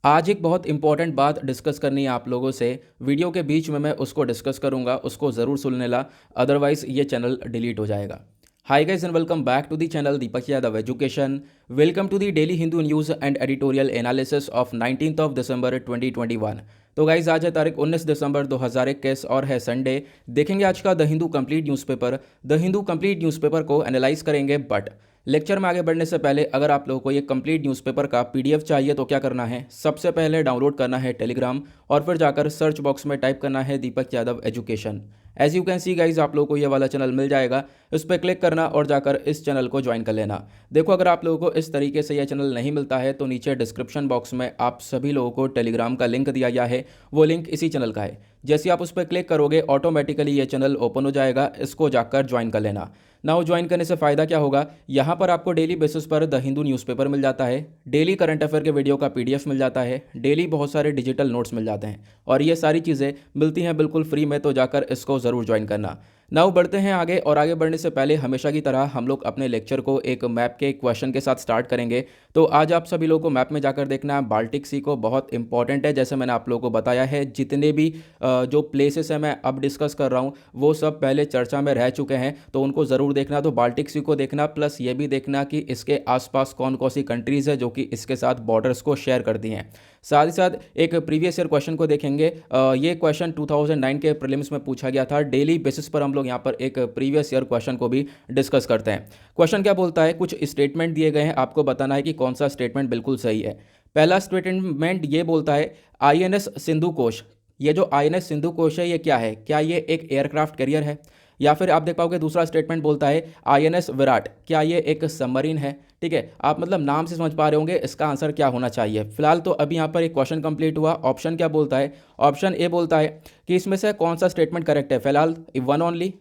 आज एक बहुत इंपॉर्टेंट बात डिस्कस करनी है आप लोगों से। वीडियो के बीच में मैं उसको डिस्कस करूंगा, उसको ज़रूर सुन लेना, अदरवाइज़ ये चैनल डिलीट हो जाएगा। Hi guys and welcome back to the channel Deepak Yadav education. Welcome to the daily Hindu news and editorial analysis of 19 of December 2021। तो गाइज आज है तारीख 19 दिसंबर 2021 और है संडे। देखेंगे आज का the Hindu complete newspaper. The Hindu complete newspaper को एनालाइज करेंगे, बट लेक्चर में आगे बढ़ने से पहले अगर आप लोगों को ये कंप्लीट न्यूज़पेपर का पीडीएफ चाहिए तो क्या करना है, सबसे पहले डाउनलोड करना है टेलीग्राम और फिर जाकर सर्च बॉक्स में टाइप करना है Deepak Yadav education. As you can see guys आप लोगों को ये वाला चैनल मिल जाएगा, उस पर क्लिक करना और जाकर इस चैनल को ज्वाइन कर लेना। देखो अगर आप लोगों को इस तरीके से यह चैनल नहीं मिलता है तो नीचे डिस्क्रिप्शन बॉक्स में आप सभी लोगों को टेलीग्राम का लिंक दिया गया है, वो लिंक इसी चैनल का है। जैसे आप उस पर क्लिक करोगे ऑटोमेटिकली ये चैनल ओपन हो जाएगा, इसको जाकर ज्वाइन कर लेना। नाउ ज्वाइन करने से फ़ायदा क्या होगा, यहाँ पर आपको डेली बेसिस पर द हिंदू न्यूज़पेपर मिल जाता है, डेली करंट अफेयर के वीडियो का पीडीएफ मिल जाता है, डेली बहुत सारे डिजिटल नोट्स मिल जाते हैं और ये सारी चीज़ें मिलती हैं बिल्कुल फ्री में, तो जाकर इसको ज़रूर ज्वाइन करना। नाउ बढ़ते हैं आगे, और आगे बढ़ने से पहले हमेशा की तरह हम लोग अपने लेक्चर को एक मैप के क्वेश्चन के साथ स्टार्ट करेंगे। तो आज आप सभी लोगों को मैप में जाकर देखना है बाल्टिक सी को, बहुत इंपॉर्टेंट है। जैसे मैंने आप लोगों को बताया है, जितने भी जो प्लेसेस हैं मैं अब डिस्कस कर रहा हूँ वो सब पहले चर्चा में रह चुके हैं, तो उनको ज़रूर देखना। तो बाल्टिक सी को देखना, प्लस ये भी देखना कि इसके आसपास कौन कौन सी कंट्रीज़ है जो कि इसके साथ बॉर्डर्स को शेयर करती हैं। साथ ही साथ एक प्रीवियस ईयर क्वेश्चन को देखेंगे। ये क्वेश्चन 2009 के प्रीलिम्स में पूछा गया था। डेली बेसिस पर हम लोग यहाँ पर एक प्रीवियस ईयर क्वेश्चन को भी डिस्कस करते हैं। क्वेश्चन क्या बोलता है, कुछ स्टेटमेंट दिए गए हैं, आपको बताना है कि कौन सा स्टेटमेंट बिल्कुल सही है। पहला स्टेटमेंट ये बोलता है आईएनएस सिंधु कोश। ये जो आईएनएस सिंधु कोश है ये क्या है, क्या ये एक एयरक्राफ्ट कैरियर है? या फिर आप देख पाओगे दूसरा स्टेटमेंट बोलता है आईएनएस विराट, क्या ये एक सबमरीन है? ठीक है, आप मतलब नाम से समझ पा रहे होंगे इसका आंसर क्या होना चाहिए। फिलहाल तो अभी यहाँ पर एक क्वेश्चन कंप्लीट हुआ। ऑप्शन क्या बोलता है, ऑप्शन ए बोलता है कि इसमें से कौन सा स्टेटमेंट करेक्ट है। फिलहाल one only,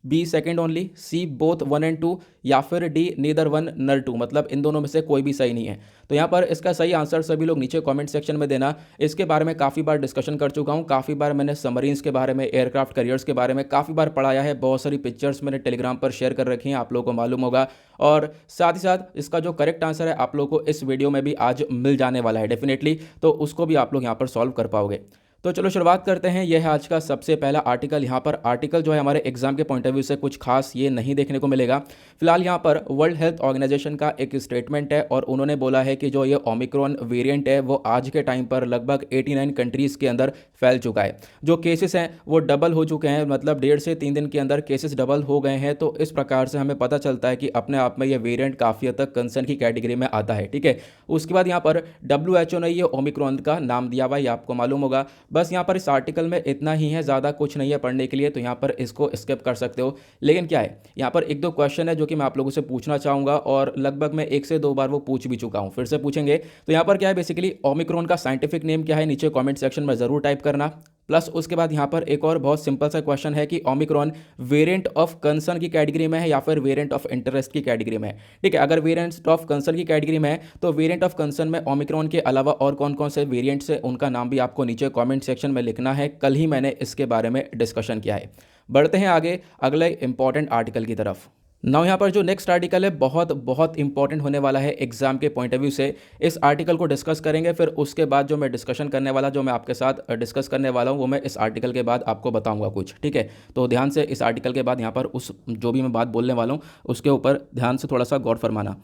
B second only, C both one and two, या फिर D neither one nor two, मतलब इन दोनों में से कोई भी सही नहीं है। तो यहाँ पर इसका सही आंसर सभी लोग नीचे कमेंट सेक्शन में देना। इसके बारे में काफ़ी बार डिस्कशन कर चुका हूँ, काफ़ी बार मैंने सबमरीन्स के बारे में, एयरक्राफ्ट कैरियर्स के बारे में काफ़ी बार पढ़ाया है, बहुत सारी पिक्चर्स मैंने टेलीग्राम पर शेयर कर रखी हैं, आप लोगों को मालूम होगा। और साथ ही साथ इसका जो करेक्ट आंसर है आप लोगों को इस वीडियो में भी आज मिल जाने वाला है डेफिनेटली, तो उसको भी आप लोग यहाँ पर सॉल्व कर पाओगे। तो चलो शुरुआत करते हैं। यह है आज का सबसे पहला आर्टिकल। यहाँ पर आर्टिकल जो है हमारे एग्जाम के पॉइंट ऑफ व्यू से कुछ खास ये नहीं देखने को मिलेगा। फिलहाल यहाँ पर वर्ल्ड हेल्थ ऑर्गेनाइजेशन का एक स्टेटमेंट है और उन्होंने बोला है कि जो ये ओमिक्रॉन वेरिएंट है वो आज के टाइम पर लगभग 89 कंट्रीज़ के अंदर फैल चुका है। जो केसेस हैं वो डबल हो चुके हैं, मतलब 1.5 से 3 दिन के अंदर केसेस डबल हो गए हैं। तो इस प्रकार से हमें पता चलता है कि अपने आप में ये वेरिएंट काफ़ी हद तक कंसर्न की कैटेगरी में आता है। ठीक है, उसके बाद यहाँ पर WHO ने ये ओमिक्रॉन का नाम दिया हुआ है, ये आपको मालूम होगा। बस यहाँ पर इस आर्टिकल में इतना ही है, ज़्यादा कुछ नहीं है पढ़ने के लिए, तो यहाँ पर इसको स्किप कर सकते हो। लेकिन क्या है, यहाँ पर एक दो क्वेश्चन है जो कि मैं आप लोगों से पूछना चाहूँगा और लगभग मैं 1 से 2 बार वो पूछ भी चुका हूँ, फिर से पूछेंगे। तो यहाँ पर क्या है, बेसिकली ओमिक्रॉन का साइंटिफिक नेम क्या है, नीचे कॉमेंट सेक्शन में ज़रूर टाइप करना। प्लस उसके बाद यहाँ पर एक और बहुत सिंपल सा क्वेश्चन है कि ओमिक्रॉन वेरिएंट ऑफ कंसर्न की कैटेगरी में है या फिर वेरिएंट ऑफ इंटरेस्ट की कैटेगरी में है। ठीक है, अगर वेरिएंट ऑफ कंसर्न की कैटेगरी में है तो वेरिएंट ऑफ कंसर्न में ओमिक्रॉन के अलावा और कौन कौन से वेरिएंट्स है उनका नाम भी आपको नीचे कमेंट सेक्शन में लिखना है। कल ही मैंने इसके बारे में डिस्कशन किया है। बढ़ते हैं आगे अगले इंपॉर्टेंट आर्टिकल की तरफ। नाउ यहाँ पर जो नेक्स्ट आर्टिकल है बहुत बहुत इंपॉर्टेंट होने वाला है एग्जाम के पॉइंट ऑफ व्यू से। इस आर्टिकल को डिस्कस करेंगे, फिर उसके बाद जो मैं डिस्कशन करने वाला, जो मैं आपके साथ डिस्कस करने वाला हूँ वो मैं इस आर्टिकल के बाद आपको बताऊंगा कुछ। ठीक है, तो ध्यान से इस आर्टिकल के बाद यहाँ पर उस जो भी मैं बात बोलने वाला हूँ उसके ऊपर ध्यान से थोड़ा सा गौर फरमाना।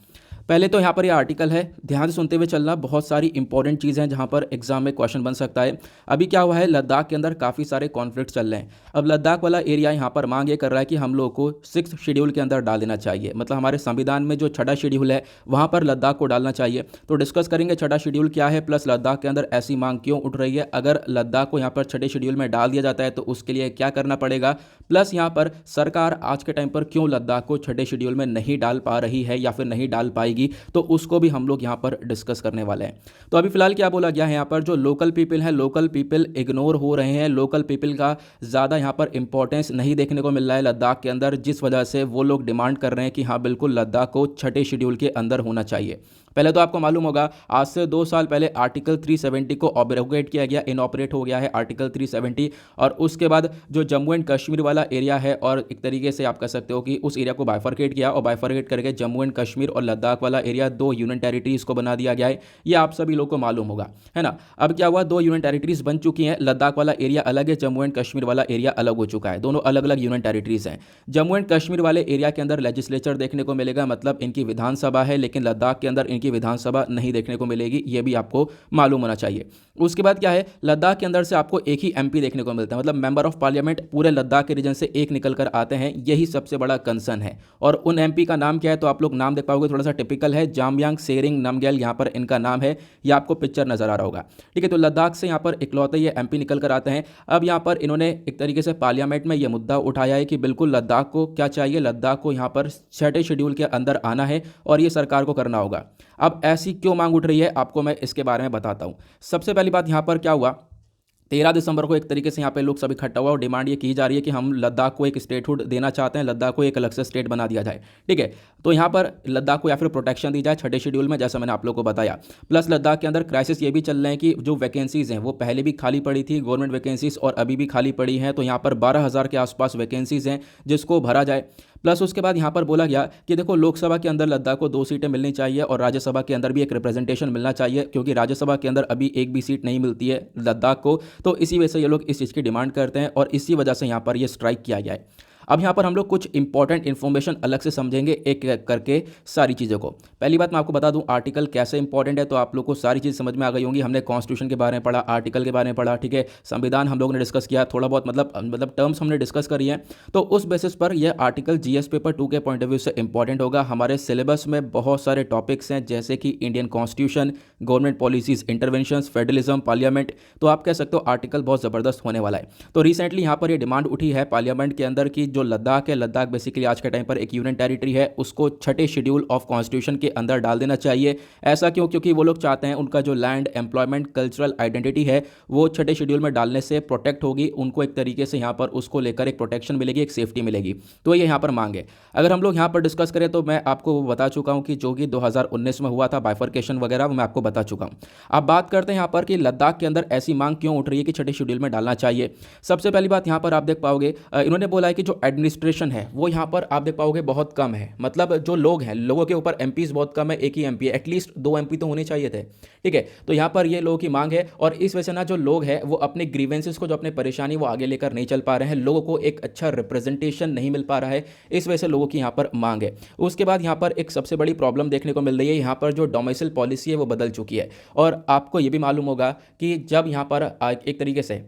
पहले तो यहाँ पर ये आर्टिकल है, ध्यान से सुनते हुए चलना। बहुत सारी इंपॉर्टेंट चीज़ें हैं जहाँ पर एग्जाम में क्वेश्चन बन सकता है। अभी क्या हुआ है, लद्दाख के अंदर काफ़ी सारे कॉन्फ्लिक्ट चल रहे हैं। अब लद्दाख वाला एरिया यहाँ पर मांग ये कर रहा है कि हम लोग को 6th शेड्यूल के अंदर डाल देना चाहिए, मतलब हमारे संविधान में जो 6ठा शेड्यूल है वहाँ पर लद्दाख को डालना चाहिए। तो डिस्कस करेंगे 6ठा शेड्यूल क्या है, प्लस लद्दाख के अंदर ऐसी मांग क्यों उठ रही है, अगर लद्दाख को यहाँ पर 6ठे शेड्यूल में डाल दिया जाता है तो उसके लिए क्या करना पड़ेगा, प्लस यहाँ पर सरकार आज के टाइम पर क्यों लद्दाख को 6ठे शेड्यूल में नहीं डाल पा रही है या फिर नहीं डाल पाएगी, तो उसको भी हम लोग यहाँ पर डिस्कस करने वाले हैं। तो अभी फिलहाल क्या बोला गया है, यहाँ पर जो लोकल पीपल हैं, लोकल पीपल इग्नोर हो रहे हैं, लोकल पीपल का ज़्यादा यहाँ पर इंपॉर्टेंस नहीं देखने को मिल रहा है लद्दाख के अंदर, जिस वजह से वो लोग डिमांड कर रहे हैं कि हाँ बिल्कुल लद्दाख को 6ठे शेड्यूल के अंदर होना चाहिए। पहले तो आपको मालूम होगा आज से 2 साल पहले आर्टिकल 370 को ऑब्रोगेट किया गया, इनऑपरेट हो गया है आर्टिकल 370। और उसके बाद जो जम्मू एंड कश्मीर वाला एरिया है, और एक तरीके से आप कह सकते हो कि उस एरिया को बाइफरकेट किया, और बाइफरकेट करके जम्मू एंड कश्मीर और लद्दाख वाला एरिया 2 यूनियन टेरिटरीज को बना दिया गया है। ये आप सभी लोग को मालूम होगा, है ना। अब क्या हुआ, 2 यूनियन टेरिटरीज बन चुकी हैं, लद्दाख वाला एरिया अलग है, जम्मू एंड कश्मीर वाला एरिया अलग हो चुका है, दोनों अलग अलग यूनियन टेरिटरीज हैं। जम्मू एंड कश्मीर वाले एरिया के अंदर लेजिस्लेचर देखने को मिलेगा, मतलब इनकी विधानसभा है, लेकिन लद्दाख के अंदर इनकी विधानसभा नहीं देखने को मिलेगी, ये भी आपको मालूम होना चाहिए। उसके बाद क्या है, लद्दाख के अंदर से आपको एक ही एमपी देखने को मिलता है, मतलब मेंबर ऑफ पार्लियामेंट पूरे लद्दाख के रीजन से एक निकल कर आते हैं, यही सबसे बड़ा कंसर्न है। और उन एमपी का नाम क्या है, तो आप लोग नाम देख पाओगे, थोड़ा सा टिपिकल है, जामयांग सेरिंग नामग्याल यहाँ पर इनका नाम है, ये आपको पिक्चर नजर आ रहा होगा, ठीक है। तो लद्दाख से यहाँ पर इकलौते ये एमपी निकल कर आते हैं। अब यहाँ पर इन्होंने एक तरीके से पार्लियामेंट में यह मुद्दा उठाया है कि बिल्कुल लद्दाख को क्या चाहिए, लद्दाख को यहाँ पर 6ठे शेड्यूल के अंदर आना है और ये सरकार को करना होगा। अब ऐसी क्यों मांग उठ रही है, आपको मैं इसके बारे में बताता हूं। सबसे पहली बात, यहां पर क्या हुआ, 13 दिसंबर को एक तरीके से यहाँ पे लोग सब इकट्ठा हुआ और डिमांड ये की जा रही है कि हम लद्दाख को एक स्टेटहुड देना चाहते हैं, लद्दाख को एक अलग से स्टेट बना दिया जाए, ठीक है। तो यहाँ पर लद्दाख को या फिर प्रोटेक्शन दी जाए 6ठे शेड्यूल में, जैसा मैंने आप लोग को बताया। प्लस लद्दाख के अंदर क्राइसिस ये भी चल रहे हैं कि जो वैकेंसीज हैं वो पहले भी खाली पड़ी थी, गवर्नमेंट वैकेंसीज, और अभी भी खाली पड़ी हैं। तो यहाँ पर 12,000 के आसपास वैकेंसीज हैं जिसको भरा जाए। प्लस उसके बाद यहाँ पर बोला गया कि देखो लोकसभा के अंदर लद्दाख को 2 सीटें मिलनी चाहिए और राज्यसभा के अंदर भी एक रिप्रेजेंटेशन मिलना चाहिए, क्योंकि राज्यसभा के अंदर अभी एक भी सीट नहीं मिलती है लद्दाख को। तो इसी वजह से ये लोग इस चीज़ की डिमांड करते हैं और इसी वजह से यहाँ पर ये स्ट्राइक किया गया है। अब यहाँ पर हम लोग कुछ इंपॉर्टेंट इन्फॉर्मेशन अलग से समझेंगे एक एक करके सारी चीज़ों को। पहली बात मैं आपको बता दूं आर्टिकल कैसे इंपॉर्टेंट है, तो आप लोग को सारी चीज़ समझ में आ गई होंगी। हमने कॉन्स्टिट्यूशन के बारे में पढ़ा, आर्टिकल के बारे में पढ़ा, ठीक है। संविधान हम लोग ने डिस्कस किया थोड़ा बहुत, मतलब टर्म्स हमने डिस्कस करी है। तो उस बेसिस पर यह आर्टिकल जीएस पेपर 2 के पॉइंट ऑफ व्यू से इंपॉर्टेंट होगा। हमारे सिलेबस में बहुत सारे टॉपिक्स हैं, जैसे कि Indian constitution, government policies, interventions, federalism, parliament. तो आप कह सकते हो आर्टिकल बहुत ज़बरदस्त होने वाला है। तो रिसेंटली यहाँ पर यह डिमांड उठी है पार्लियामेंट के अंदर की जो लद्दाख है, लद्दाख बेसिकली आज के टाइम पर एक यूनियन टेरिटरी है, उसको 6ठे शेड्यूल ऑफ कॉन्स्टिट्यूशन के अंदर डाल देना चाहिए। ऐसा क्यों, क्योंकि वो लोग चाहते हैं उनका जो लैंड, एम्प्लॉयमेंट, कल्चरल आइडेंटिटी है वो 6ठे शेड्यूल में डालने से प्रोटेक्ट होगी, उनको एक तरीके से यहाँ पर उसको लेकर एक प्रोटेक्शन मिलेगी, एक सेफ्टी मिलेगी। तो ये यहाँ पर मांग है। अगर हम लोग यहाँ पर डिस्कस करें तो मैं आपको वो बता चुका हूँ कि जो कि 2019 में हुआ था बाइफरकेशन वगैरह, वो मैं आपको बता चुका हूँ। अब बात करते हैं यहाँ पर कि लद्दाख के अंदर ऐसी मांग क्यों उठ रही है कि 6ठे शेड्यूल में डालना चाहिए। सबसे पहली बात यहाँ पर आप देख पाओगे, इन्होंने बोला है कि जो एडमिनिस्ट्रेशन है वो यहाँ पर आप देख पाओगे बहुत कम है, मतलब जो लोग हैं, लोगों के ऊपर एमपीज बहुत कम है, एक ही एमपी है, एटलीस्ट 2 एमपी तो होने चाहिए थे, ठीक है। तो यहाँ पर ये लोगों की मांग है और इस वजह से ना जो लोग हैं वो अपने ग्रीवेंसेस को, जो अपने परेशानी वो आगे लेकर नहीं चल पा रहे हैं, लोगों को एक अच्छा रिप्रेजेंटेशन नहीं मिल पा रहा है, इस वजह से लोगों की यहाँ पर मांग है। उसके बाद यहाँ पर एक सबसे बड़ी प्रॉब्लम देखने को मिल रही है, यहाँ पर जो डोमिसाइल पॉलिसी है वो बदल चुकी है। और आपको ये भी मालूम होगा कि जब यहाँ पर एक तरीके से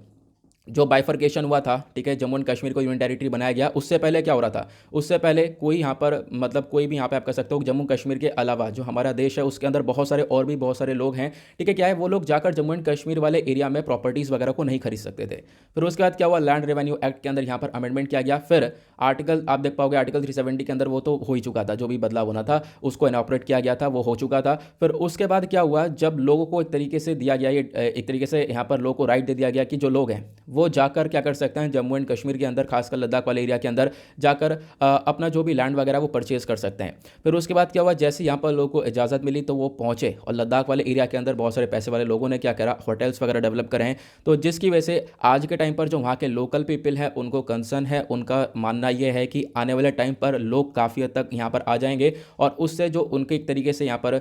जो बाइफरकेशन हुआ था, ठीक है, जम्मू एंड कश्मीर को यूनियन टेरिटरी बनाया गया, उससे पहले क्या हो रहा था, उससे पहले कोई यहाँ पर, मतलब कोई भी यहाँ पे आप कह सकते हो जम्मू कश्मीर के अलावा जो हमारा देश है उसके अंदर बहुत सारे और भी बहुत सारे लोग हैं, ठीक है। क्या है, वो लोग जाकर जम्मू एंड कश्मीर वाले एरिया में प्रॉपर्टीज़ वगैरह को नहीं खरीद सकते थे। फिर उसके बाद क्या हुआ, लैंड रेवेन्यू एक्ट के अंदर यहाँ पर अमेंडमेंट किया गया। फिर आर्टिकल आप देख पाओगे आर्टिकल 370 के अंदर वो तो हो ही चुका था, जो भी बदलाव होना था उसको इनॉपरेट किया गया था, वो हो चुका था। फिर उसके बाद क्या हुआ, जब लोगों को एक तरीके से दिया गया, ये एक तरीके से यहाँ पर लोगों को राइट दे दिया गया कि जो लोग हैं वो जाकर क्या कर सकते हैं, जम्मू एंड कश्मीर के अंदर खासकर लद्दाख वाले एरिया के अंदर जाकर अपना जो भी लैंड वगैरह वो परचेज कर सकते हैं। फिर उसके बाद क्या हुआ, जैसे यहाँ पर लोगों को इजाज़त मिली तो वो पहुंचे और लद्दाख वाले एरिया के अंदर बहुत सारे पैसे वाले लोगों ने क्या करा, होटल्स वगैरह डेवलप करे हैं। तो जिसकी वजह से आज के टाइम पर जो वहाँ के लोकल पीपल है उनको कंसर्न है, उनका मानना यह है कि आने वाले टाइम पर लोग काफ़ी हद तक यहाँ पर आ जाएंगे और उससे जो उनके एक तरीके से यहाँ पर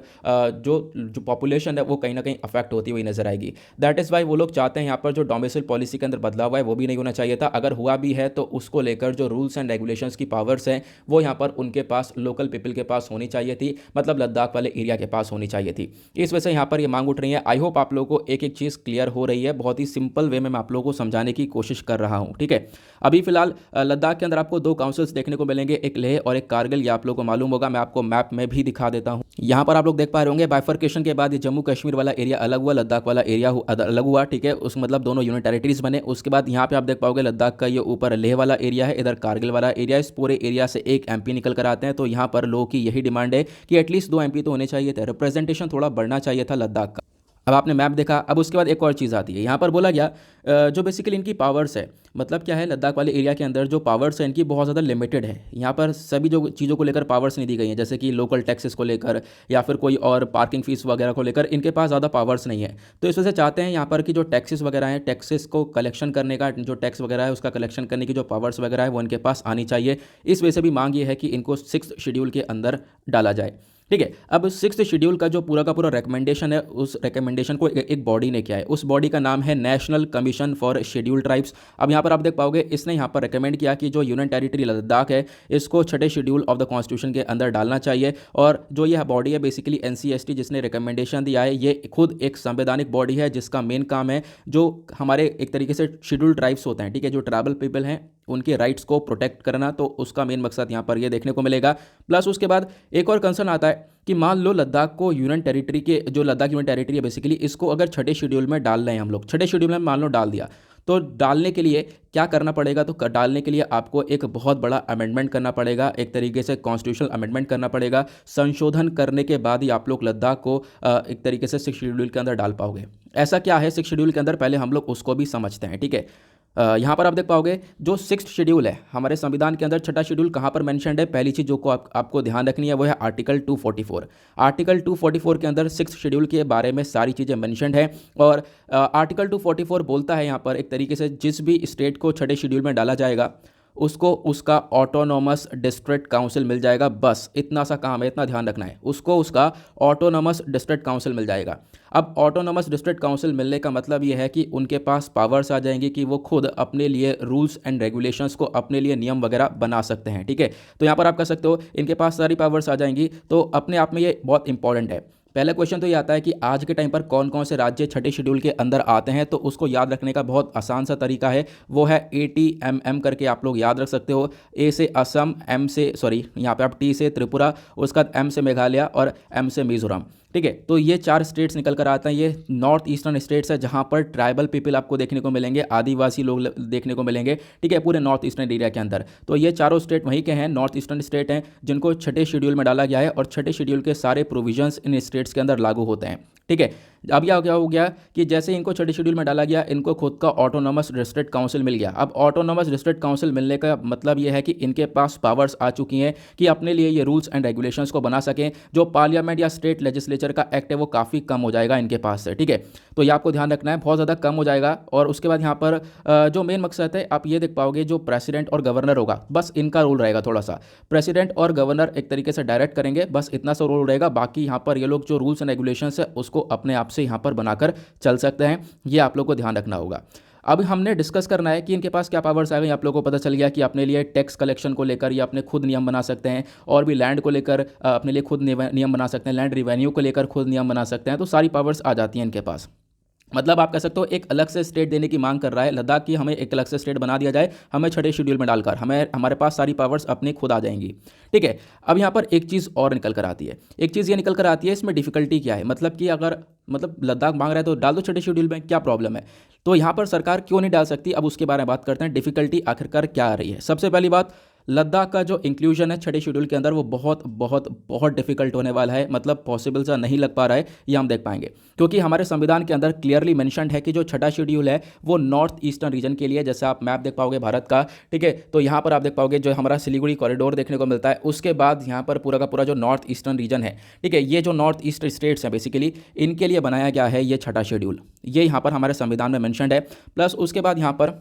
जो पॉपुलेशन है वो कहीं ना कहीं अफेक्ट होती हुई नजर आएगी। दैट इज़ वाई वो लोग चाहते हैं यहाँ पर जो डोमिसाइल पॉलिसी के अंदर बदलाव हुआ है वो भी नहीं होना चाहिए था। अगर हुआ भी है तो उसको लेकर जो रूल्स एंड रेगुलेशंस की पावर्स हैं वो यहाँ पर उनके पास, लोकल पीपल के पास होनी चाहिए थी, मतलब लद्दाख वाले एरिया के पास होनी चाहिए थी। इस वजह से यहाँ पर ये मांग उठ रही है। आई होप आप लोगों को एक एक चीज़ क्लियर हो रही है। बहुत ही सिंपल वे में मैं आप लोगों को समझाने की कोशिश कर रहा हूँ, ठीक है। अभी फिलहाल लद्दाख के अंदर आपको 2 काउंसिल्स देखने को मिलेंगे, एक लेह और एक कारगिल, ये आप लोगों को मालूम होगा। मैं आपको मैप में भी दिखा देता हूँ। यहाँ पर आप लोग देख पा रहे होंगे बाइफरकेशन के बाद ये जम्मू कश्मीर वाला एरिया अलग हुआ, लद्दाख वाला एरिया अलग हुआ, ठीक है। उस मतलब दोनों यूनियन टेरिटरीज बने। उसके बाद यहाँ पे आप देख पाओगे लद्दाख का ये ऊपर लेह वाला एरिया है, इधर कारगिल वाला एरिया। इस पूरे एरिया से एक एमपी निकल कर आते हैं। तो यहाँ पर लोगों की यही डिमांड है कि एटलीस्ट 2 एमपी तो होने चाहिए थे, रिप्रेजेंटेशन थोड़ा बढ़ना चाहिए था लद्दाख का। अब आपने मैप देखा, अब उसके बाद एक और चीज़ आती है, यहाँ पर बोला गया जो बेसिकली इनकी पावर्स है, मतलब क्या है, लद्दाख वाले एरिया के अंदर जो पावर्स है इनकी बहुत ज़्यादा लिमिटेड है। यहाँ पर सभी जो चीज़ों को लेकर पावर्स नहीं दी गई हैं, जैसे कि लोकल टैक्सेस को लेकर या फिर कोई और पार्किंग फीस वगैरह को लेकर इनके पास ज़्यादा पावर्स नहीं है। तो इस वजह से चाहते हैं यहाँ पर कि जो टैक्सेस वगैरह हैं, टैक्सेस को कलेक्शन करने का, जो टैक्स वगैरह है उसका कलेक्शन करने की जो पावर्स वगैरह है वो इनके पास आनी चाहिए। इस वजह से भी मांग ये है कि इनको 6th शेड्यूल के अंदर डाला जाए। ठीक है, अब 6th शेड्यूल का जो पूरा का पूरा रिकमेंडेशन है, उस रिकमेंडेशन को एक बॉडी ने किया है। उस बॉडी का नाम है national commission for schedule tribes. अब यहाँ पर आप देख पाओगे, इसने यहाँ पर रिकमेंड किया कि जो यूनियन टेरिटरी लद्दाख है इसको 6ठे शेड्यूल ऑफ द कॉन्स्टिट्यूशन के अंदर डालना चाहिए। और जो यह बॉडी है बेसिकली NCST जिसने रिकमेंडेशन दिया है, ये खुद एक संवैधानिक बॉडी है जिसका मेन काम है जो हमारे एक तरीके से शेड्यूल ट्राइब्स होते हैं, ठीक है, जो ट्राइबल पीपल हैं उनके राइट्स को प्रोटेक्ट करना। तो उसका मेन मकसद यहाँ पर ये देखने को मिलेगा। प्लस उसके बाद एक और कंसर्न आता है कि मान लो लद्दाख को यूनियन टेरिटरी के, जो लद्दाख यूनियन टेरिटरी है बेसिकली, इसको अगर 6ठे शेड्यूल में डाल रहे हैं हम लोग, 6ठे शेड्यूल में मान लो डाल दिया, तो डालने के लिए क्या करना पड़ेगा? तो डालने के लिए आपको एक बहुत बड़ा अमेंडमेंट करना पड़ेगा, एक तरीके से कॉन्स्टिट्यूशनल अमेंडमेंट करना पड़ेगा। संशोधन करने के बाद ही आप लोग लद्दाख को एक तरीके से 6th शेड्यूल के अंदर डाल पाओगे। ऐसा क्या है 6th शेड्यूल के अंदर, पहले हम लोग उसको भी समझते हैं। ठीक है, यहाँ पर आप देख पाओगे जो 6th शेड्यूल है हमारे संविधान के अंदर, 6ठा शेड्यूल कहाँ पर मेंशन्ड है? पहली चीज़ जो को आपको ध्यान रखनी है वो है आर्टिकल 244। आर्टिकल 244 के अंदर 6th शेड्यूल के बारे में सारी चीज़ें मेंशन्ड है। और आर्टिकल 244 बोलता है यहाँ पर एक तरीके से जिस भी स्टेट को 6ठे शेड्यूल में डाला जाएगा उसको उसका ऑटोनोमस डिस्ट्रिक्ट काउंसिल मिल जाएगा। बस इतना सा काम है, इतना ध्यान रखना है, उसको उसका ऑटोनोमस डिस्ट्रिक्ट काउंसिल मिल जाएगा। अब ऑटोनोमस डिस्ट्रिक्ट काउंसिल मिलने का मतलब ये है कि उनके पास पावर्स आ जाएंगी कि वो खुद अपने लिए रूल्स एंड रेगुलेशंस को, अपने लिए नियम वगैरह बना सकते हैं। ठीक है, तो यहाँ पर आप कह सकते हो इनके पास सारी पावर्स आ जाएंगी। तो अपने आप में ये बहुत इंपॉर्टेंट है। पहला क्वेश्चन तो ये आता है कि आज के टाइम पर कौन कौन से राज्य 6ठे शेड्यूल के अंदर आते हैं, तो उसको याद रखने का बहुत आसान सा तरीका है, वो है ATMM करके आप लोग याद रख सकते हो। A से असम, M से यहाँ पे आप T से त्रिपुरा, उसका M से मेघालय और M से मिजोरम। ठीक है, तो ये 4 स्टेट्स निकल कर आते हैं। ये नॉर्थ ईस्टर्न स्टेट्स है जहाँ पर ट्राइबल पीपल आपको देखने को मिलेंगे, आदिवासी लोग देखने को मिलेंगे। ठीक है, पूरे नॉर्थ ईस्टर्न एरिया के अंदर। तो ये चारों स्टेट वहीं के हैं, नॉर्थ ईस्टर्न स्टेट हैं जिनको 6ठे शेड्यूल में डाला गया है और 6ठे शेड्यूल के सारे प्रोविजंस इन स्टेट्स के अंदर लागू होते हैं। ठीक है, अब यह क्या हो गया कि जैसे इनको 6ठे शेड्यूल में डाला गया, इनको खुद का ऑटोनोमस डिस्ट्रिक्ट काउंसिल मिल गया। अब ऑटोनोमस डिस्ट्रिक्ट काउंसिल मिलने का मतलब यह है कि इनके पास पावर्स आ चुकी हैं कि अपने लिए ये रूल्स एंड रेगुलेशंस को बना सकें। जो पार्लियामेंट या स्टेट लेजिस्लेचर का एक्ट है वो काफ़ी कम हो जाएगा इनके पास से। ठीक है, तो ये आपको ध्यान रखना है, बहुत ज़्यादा कम हो जाएगा। और उसके बाद यहाँ पर जो मेन मकसद है आप ये देख पाओगे, जो प्रेसिडेंट और गवर्नर होगा बस इनका रोल रहेगा थोड़ा सा। प्रेसिडेंट और गवर्नर एक तरीके से डायरेक्ट करेंगे, बस इतना सा रोल रहेगा। बाकी यहाँ पर ये लोग जो रूल्स एंड रेगुलेशंस है उसको अपने आप से यहाँ पर बनाकर चल सकते हैं। ये आप लोग को ध्यान रखना होगा। अब हमने डिस्कस करना है कि इनके पास क्या पावर्स आ गए। आप लोगों को पता चल गया कि अपने लिए टैक्स कलेक्शन को लेकर ये अपने खुद नियम बना सकते हैं, और भी लैंड को लेकर अपने लिए खुद नियम बना सकते हैं, लैंड रिवेन्यू को लेकर खुद नियम बना सकते हैं। तो सारी पावर्स आ जाती हैं इनके पास। मतलब आप कह सकते हो एक अलग से स्टेट देने की मांग कर रहा है लद्दाख की, हमें एक अलग से स्टेट बना दिया जाए, हमें 6ठे शेड्यूल में डालकर हमारे पास सारी पावर्स अपनी खुद आ जाएंगी। ठीक है, अब यहाँ पर एक चीज़ और निकल कर आती है। एक चीज़ ये निकल कर आती है, इसमें डिफिकल्टी क्या है, मतलब कि अगर लद्दाख मांग रहा है तो डाल दो 6ठे शेड्यूल में, क्या प्रॉब्लम है? तो यहाँ पर सरकार क्यों नहीं डाल सकती, अब उसके बारे में बात करते हैं। डिफिकल्टी आखिरकार क्या आ रही है? सबसे पहली बात, लद्दाख का जो इंक्लूजन है 6ठे शेड्यूल के अंदर वो बहुत बहुत बहुत डिफिकल्ट होने वाला है, मतलब पॉसिबल सा नहीं लग पा रहा है, ये हम देख पाएंगे। क्योंकि हमारे संविधान के अंदर क्लियरली मेंशन्ड है कि जो 6ठा शेड्यूल है वो नॉर्थ ईस्टर्न रीजन के लिए, जैसे आप मैप देख पाओगे भारत का। ठीक है, तो यहाँ पर आप देख पाओगे जो हमारा सिलीगुड़ी कॉरिडोर देखने को मिलता है, उसके बाद यहाँ पर पूरा का पूरा जो नॉर्थ ईस्टर्न रीजन है, ठीक है, ये जो नॉर्थ ईस्ट स्टेट्स हैं बेसिकली इनके लिए बनाया गया है ये 6ठा शेड्यूल। ये यहाँ पर हमारे संविधान में मेंशन्ड है। प्लस उसके बाद यहाँ पर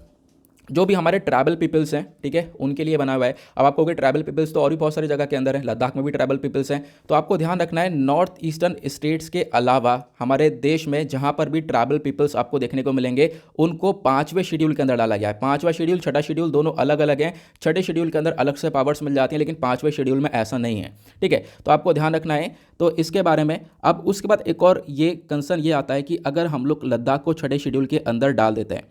जो भी हमारे ट्राइबल पीपल्स हैं, ठीक है, उनके लिए बना हुआ है। अब आपको कहोगे ट्राइबल पीपल्स तो और भी बहुत सारी जगह के अंदर है, लद्दाख में भी ट्राइबल पीपल्स हैं। तो आपको ध्यान रखना है नॉर्थ ईस्टर्न स्टेट्स के अलावा हमारे देश में जहां पर भी ट्राइबल पीपल्स आपको देखने को मिलेंगे उनको 5वें शेड्यूल के अंदर डाला गया है। 5वां शेड्यूल 6ठा शेड्यूल दोनों अलग अलग हैं। 6ठे शेड्यूल के अंदर अलग से पावर्स मिल जाती हैं, लेकिन 5वें शेड्यूल में ऐसा नहीं है। ठीक है, तो आपको ध्यान रखना है तो इसके बारे में। अब उसके बाद एक और ये कंसर्न ये आता है कि अगर हम लोग लद्दाख को 6ठे शेड्यूल के अंदर डाल देते हैं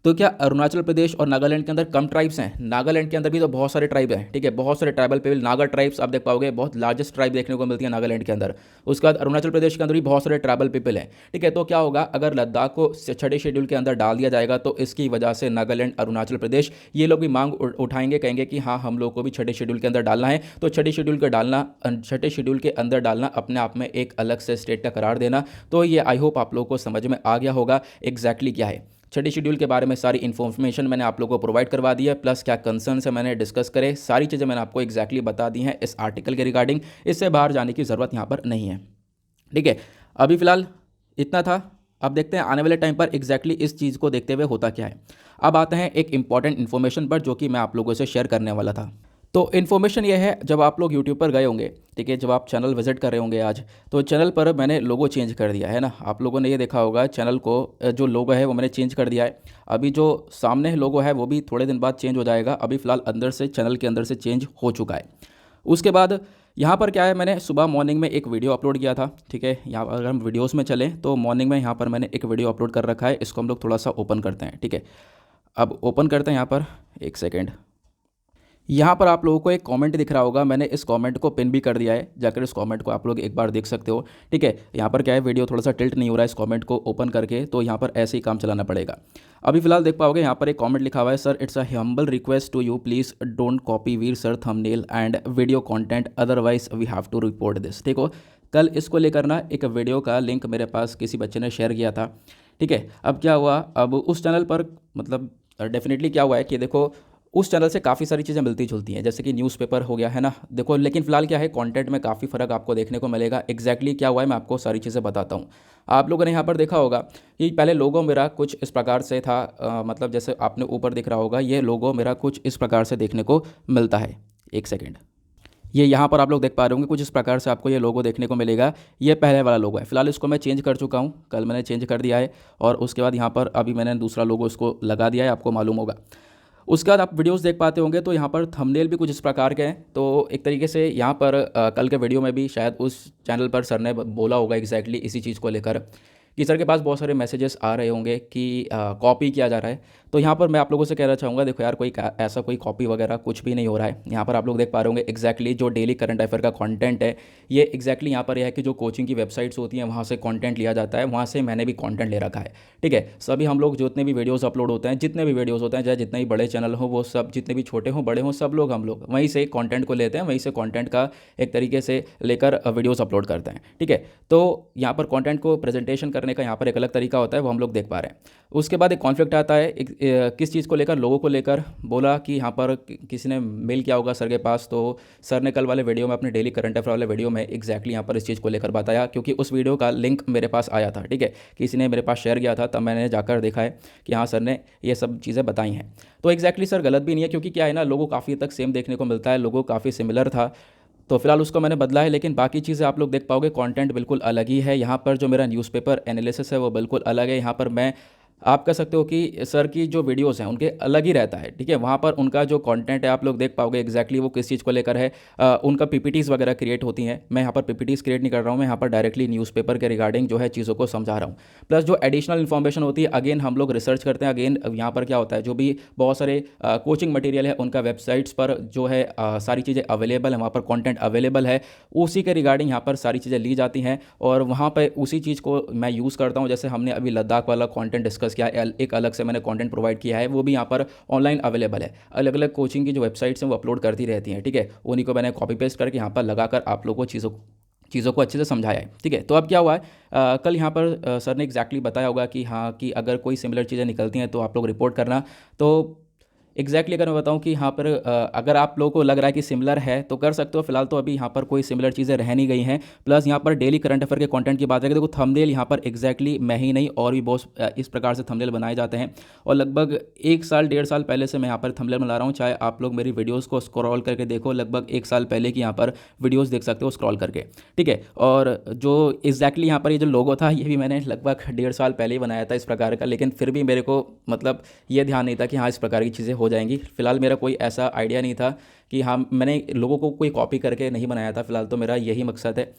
तो क्या अरुणाचल प्रदेश और नागालैंड के अंदर कम ट्राइब्स हैं? नागालैंड के अंदर भी तो बहुत सारे ट्राइब हैं, ठीक है, बहुत सारे ट्राइबल पीपल, नागा ट्राइब्स आप देख पाओगे, बहुत लार्जेस्ट ट्राइब देखने को मिलती है नागालैंड के अंदर। उसके बाद अरुणाचल प्रदेश के अंदर भी बहुत सारे ट्राइबल पीपल हैं, ठीक है। तो क्या होगा, अगर लद्दाख को छठे शेड्यूल के अंदर डाल दिया जाएगा तो इसकी वजह से नागालैंड, अरुणाचल प्रदेश ये लोग भी मांग उठाएंगे, कहेंगे कि हाँ हम लोग को भी छठे शेड्यूल के अंदर डालना है। तो छठे शेड्यूल के अंदर डालना अपने आप में एक अलग से स्टेट का करार देना। तो ये आई होप आप लोगों को समझ में आ गया होगा एग्जैक्टली क्या है। छठे शेड्यूल के बारे में सारी इन्फॉर्मेशन मैंने आप लोगों को प्रोवाइड करवा दी है, प्लस क्या कंसर्न है मैंने डिस्कस करे, सारी चीज़ें मैंने आपको एग्जैक्टली बता दी हैं इस आर्टिकल के रिगार्डिंग। इससे बाहर जाने की ज़रूरत यहाँ पर नहीं है, ठीक है। अभी फ़िलहाल इतना था। अब देखते हैं आने वाले टाइम पर एग्जैक्टली इस चीज़ को देखते हुए होता क्या है। अब आते हैं एक इंपॉर्टेंट इन्फॉर्मेशन पर जो कि मैं आप लोगों से शेयर करने वाला था। तो इन्फॉर्मेशन ये है, जब आप लोग यूट्यूब पर गए होंगे, ठीक है, जब आप चैनल विजिट कर रहे होंगे आज, तो चैनल पर मैंने लोगो चेंज कर दिया है ना। आप लोगों ने ये देखा होगा चैनल को जो लोगो है वो मैंने चेंज कर दिया है। अभी जो सामने लोगो है वो भी थोड़े दिन बाद चेंज हो जाएगा। अभी फ़िलहाल अंदर से, चैनल के अंदर से चेंज हो चुका है। उसके बाद यहाँ पर क्या है, मैंने सुबह मॉर्निंग में एक वीडियो अपलोड किया था, ठीक है। यहाँ अगर हम वीडियोज़ में चलें तो मॉर्निंग में यहाँ पर मैंने एक वीडियो अपलोड कर रखा है। इसको हम लोग थोड़ा सा ओपन करते हैं, ठीक है। अब ओपन करते हैं यहाँ पर, एक सेकेंड। यहाँ पर आप लोगों को एक कमेंट दिख रहा होगा, मैंने इस कमेंट को पिन भी कर दिया है, जाकर इस कमेंट को आप लोग एक बार देख सकते हो, ठीक है। यहाँ पर क्या है, वीडियो थोड़ा सा टिल्ट नहीं हो रहा है इस कमेंट को ओपन करके, तो यहाँ पर ऐसे ही काम चलाना पड़ेगा। अभी फिलहाल देख पाओगे यहाँ पर एक कमेंट लिखा हुआ है, sir it's a humble request to you, please don't copy Veer sir thumbnail and video content, otherwise we have to report this. देखो, कल इसको लेकर ना एक वीडियो का लिंक मेरे पास किसी बच्चे ने शेयर किया था, ठीक है। अब क्या हुआ, अब उस चैनल पर मतलब डेफिनेटली क्या हुआ है कि देखो उस चैनल से काफ़ी सारी चीज़ें मिलती जुलती हैं, जैसे कि न्यूज़पेपर हो गया है ना, देखो। लेकिन फ़िलहाल क्या है, कंटेंट में काफ़ी फ़र्क आपको देखने को मिलेगा। एग्जैक्टली क्या हुआ है मैं आपको सारी चीज़ें बताता हूँ। आप लोगों ने यहाँ पर देखा होगा कि पहले लोगो मेरा कुछ इस प्रकार से था, मतलब जैसे आपने ऊपर दिख रहा होगा, ये लोगो मेरा कुछ इस प्रकार से देखने को मिलता है। एक सेकेंड, ये यहाँ पर आप लोग देख पा रहे होंगे, कुछ इस प्रकार से आपको ये लोगो देखने को मिलेगा। ये पहले वाला लोगो है। फिलहाल इसको मैं चेंज कर चुका हूँ, कल मैंने चेंज कर दिया है। और उसके बाद यहाँ पर अभी मैंने दूसरा लोगो इसको लगा दिया है, आपको मालूम होगा। उसके बाद आप वीडियोस देख पाते होंगे तो यहाँ पर थंबनेल भी कुछ इस प्रकार के हैं। तो एक तरीके से यहाँ पर कल के वीडियो में भी शायद उस चैनल पर सर ने बोला होगा एग्जैक्टली इसी चीज़ को लेकर कि सर के पास बहुत सारे मैसेजेस आ रहे होंगे कि कॉपी किया जा रहा है। तो यहाँ पर मैं आप लोगों से कहना चाहूँगा, देखो यार, कोई ऐसा कोई कॉपी वगैरह कुछ भी नहीं हो रहा है। यहाँ पर आप लोग देख पा रहे होंगे एग्जैक्टली जो डेली करंट अफेयर का कंटेंट है, ये एग्जैक्टली यहाँ पर यह है कि जो कोचिंग की वेबसाइट्स होती हैं वहाँ से कंटेंट लिया जाता है, वहाँ से मैंने भी कंटेंट ले रखा है, ठीक है। सभी हम लोग जितने भी वीडियोज़ अपलोड होते हैं, जितने भी वीडियोज़ होते हैं, चाहे जितने भी बड़े चैनल हो वो सब, जितने भी छोटे हों बड़े हों, सब लोग हम लोग वहीं से कंटेंट को लेते हैं, वहीं से कंटेंट का एक तरीके से लेकर वीडियोज़ अपलोड करते हैं, ठीक है। तो यहाँ पर कंटेंट को प्रेजेंटेशन करने का यहाँ पर एक अलग तरीका होता है, वो हम लोग देख पा रहे हैं। उसके बाद एक कॉन्फ्लिक्ट आता है किस चीज़ को लेकर, लोगों को लेकर। बोला कि यहाँ पर किसी ने मेल किया होगा सर के पास, तो सर ने कल वाले वीडियो में, अपने डेली करंट अफेयर वाले वीडियो में एग्जैक्टली यहाँ पर इस चीज़ को लेकर बताया, क्योंकि उस वीडियो का लिंक मेरे पास आया था, ठीक है। किसी ने मेरे पास शेयर किया था, तब मैंने जाकर देखा है कि हाँ सर ने ये सब चीज़ें बताई हैं। तो एग्जैक्टली सर गलत भी नहीं है, क्योंकि क्या है ना, लोगों काफ़ी हद तक सेम देखने को मिलता है, लोगों काफ़ी सिमिलर था। तो फिलहाल उसको मैंने बदला है, लेकिन बाकी चीज़ें आप लोग देख पाओगे, कंटेंट बिल्कुल अलग ही है। यहाँ पर जो मेरा न्यूज़पेपर एनालिसिस है वो बिल्कुल अलग है। यहाँ पर मैं, आप कह सकते हो कि सर की जो वीडियोस हैं उनके अलग ही रहता है, ठीक है। वहाँ पर उनका जो कंटेंट है आप लोग देख पाओगे एग्जैक्टली वो किस चीज़ को लेकर है। उनका पीपीटीज़ वगैरह क्रिएट होती हैं। मैं यहाँ पर पीपीटीज़ क्रिएट नहीं कर रहा हूँ, मैं यहाँ पर डायरेक्टली न्यूज़पेपर के रिगार्डिंग जो है चीज़ों को समझा रहा हूँ। प्लस जो एडिशनल इन्फॉर्मेशन होती है, अगेन हम लोग रिसर्च करते हैं। अगेन यहाँ पर क्या होता है, जो भी बहुत सारे कोचिंग मटेरियल है उनका वेबसाइट्स पर जो है सारी चीज़ें अवेलेबल है, वहाँ पर कॉन्टेंट अवेलेबल है, उसी के रिगार्डिंग यहाँ पर सारी चीज़ें ली जाती हैं और वहाँ पर उसी चीज़ को मैं यूज़ करता हूँ। जैसे हमने अभी लद्दाख वाला कॉन्टेंट डिस्कस किया, एक अलग से मैंने कंटेंट प्रोवाइड किया है, वो भी यहाँ पर ऑनलाइन अवेलेबल है। अलग अलग कोचिंग की जो वेबसाइट्स हैं वो अपलोड करती रहती हैं, ठीक है। उन्हीं को मैंने कॉपी पेस्ट करके यहाँ पर लगाकर आप लोगों को चीज़ों को अच्छे से समझाया है, ठीक है। तो अब क्या हुआ है, कल यहाँ पर सर ने एग्जैक्टली बताया होगा कि हाँ, कि अगर कोई सिमिलर चीज़ें निकलती हैं तो आप लोग रिपोर्ट करना। तो एग्जैक्टली अगर मैं बताऊं कि यहाँ पर अगर आप लोगों को लग रहा है कि सिमिलर है तो कर सकते हो। फिलहाल तो अभी यहाँ पर कोई सिमिलर चीज़ें रह नहीं गई हैं। प्लस यहाँ पर डेली करंट अफेयर के कंटेंट की बात है, देखो थंबनेल यहाँ पर एग्जैक्टली मैं ही नहीं, और भी बहुत इस प्रकार से थंबनेल बनाए जाते हैं। और लगभग 1 साल 1.5 साल पहले से मैं यहाँ पर थंबनेल बना रहा हूँ। चाहे आप लोग मेरी वीडियोज़ को स्क्रॉल करके देखो, लगभग 1 साल पहले की यहाँ पर वीडियोज़ देख सकते हो स्क्रॉल करके, ठीक है। और जो एग्जैक्टली यहाँ पर ये जो लोगो था, ये भी मैंने लगभग 1.5 साल पहले ही बनाया था इस प्रकार का, लेकिन फिर भी मेरे को मतलब ये ध्यान नहीं था कि हाँ इस प्रकार की चीज़ें हो जाएंगी। फिलहाल मेरा कोई ऐसा आइडिया नहीं था कि हाँ, मैंने लोगों को कोई कॉपी करके नहीं बनाया था। फिलहाल तो मेरा यही मकसद है।